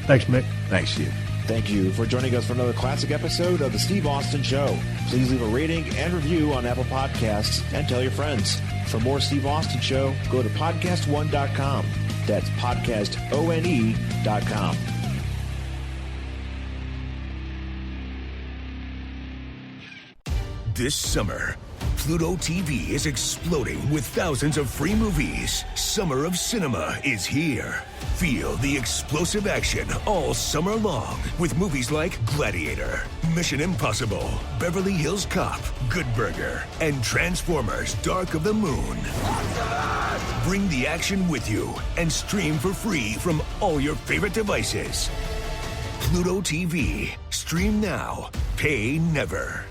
Thanks, Mick. Thanks, Steve. Thank you for joining us for another classic episode of The Steve Austin Show. Please leave a rating and review on Apple Podcasts and tell your friends. For more Steve Austin Show, go to PodcastOne.com. That's PodcastOne.com. This summer, Pluto TV is exploding with thousands of free movies. Summer of Cinema is here. Feel the explosive action all summer long with movies like Gladiator, Mission Impossible, Beverly Hills Cop, Good Burger, and Transformers: Dark of the Moon. Bring the action with you and stream for free from all your favorite devices. Pluto TV. Stream now. Pay never.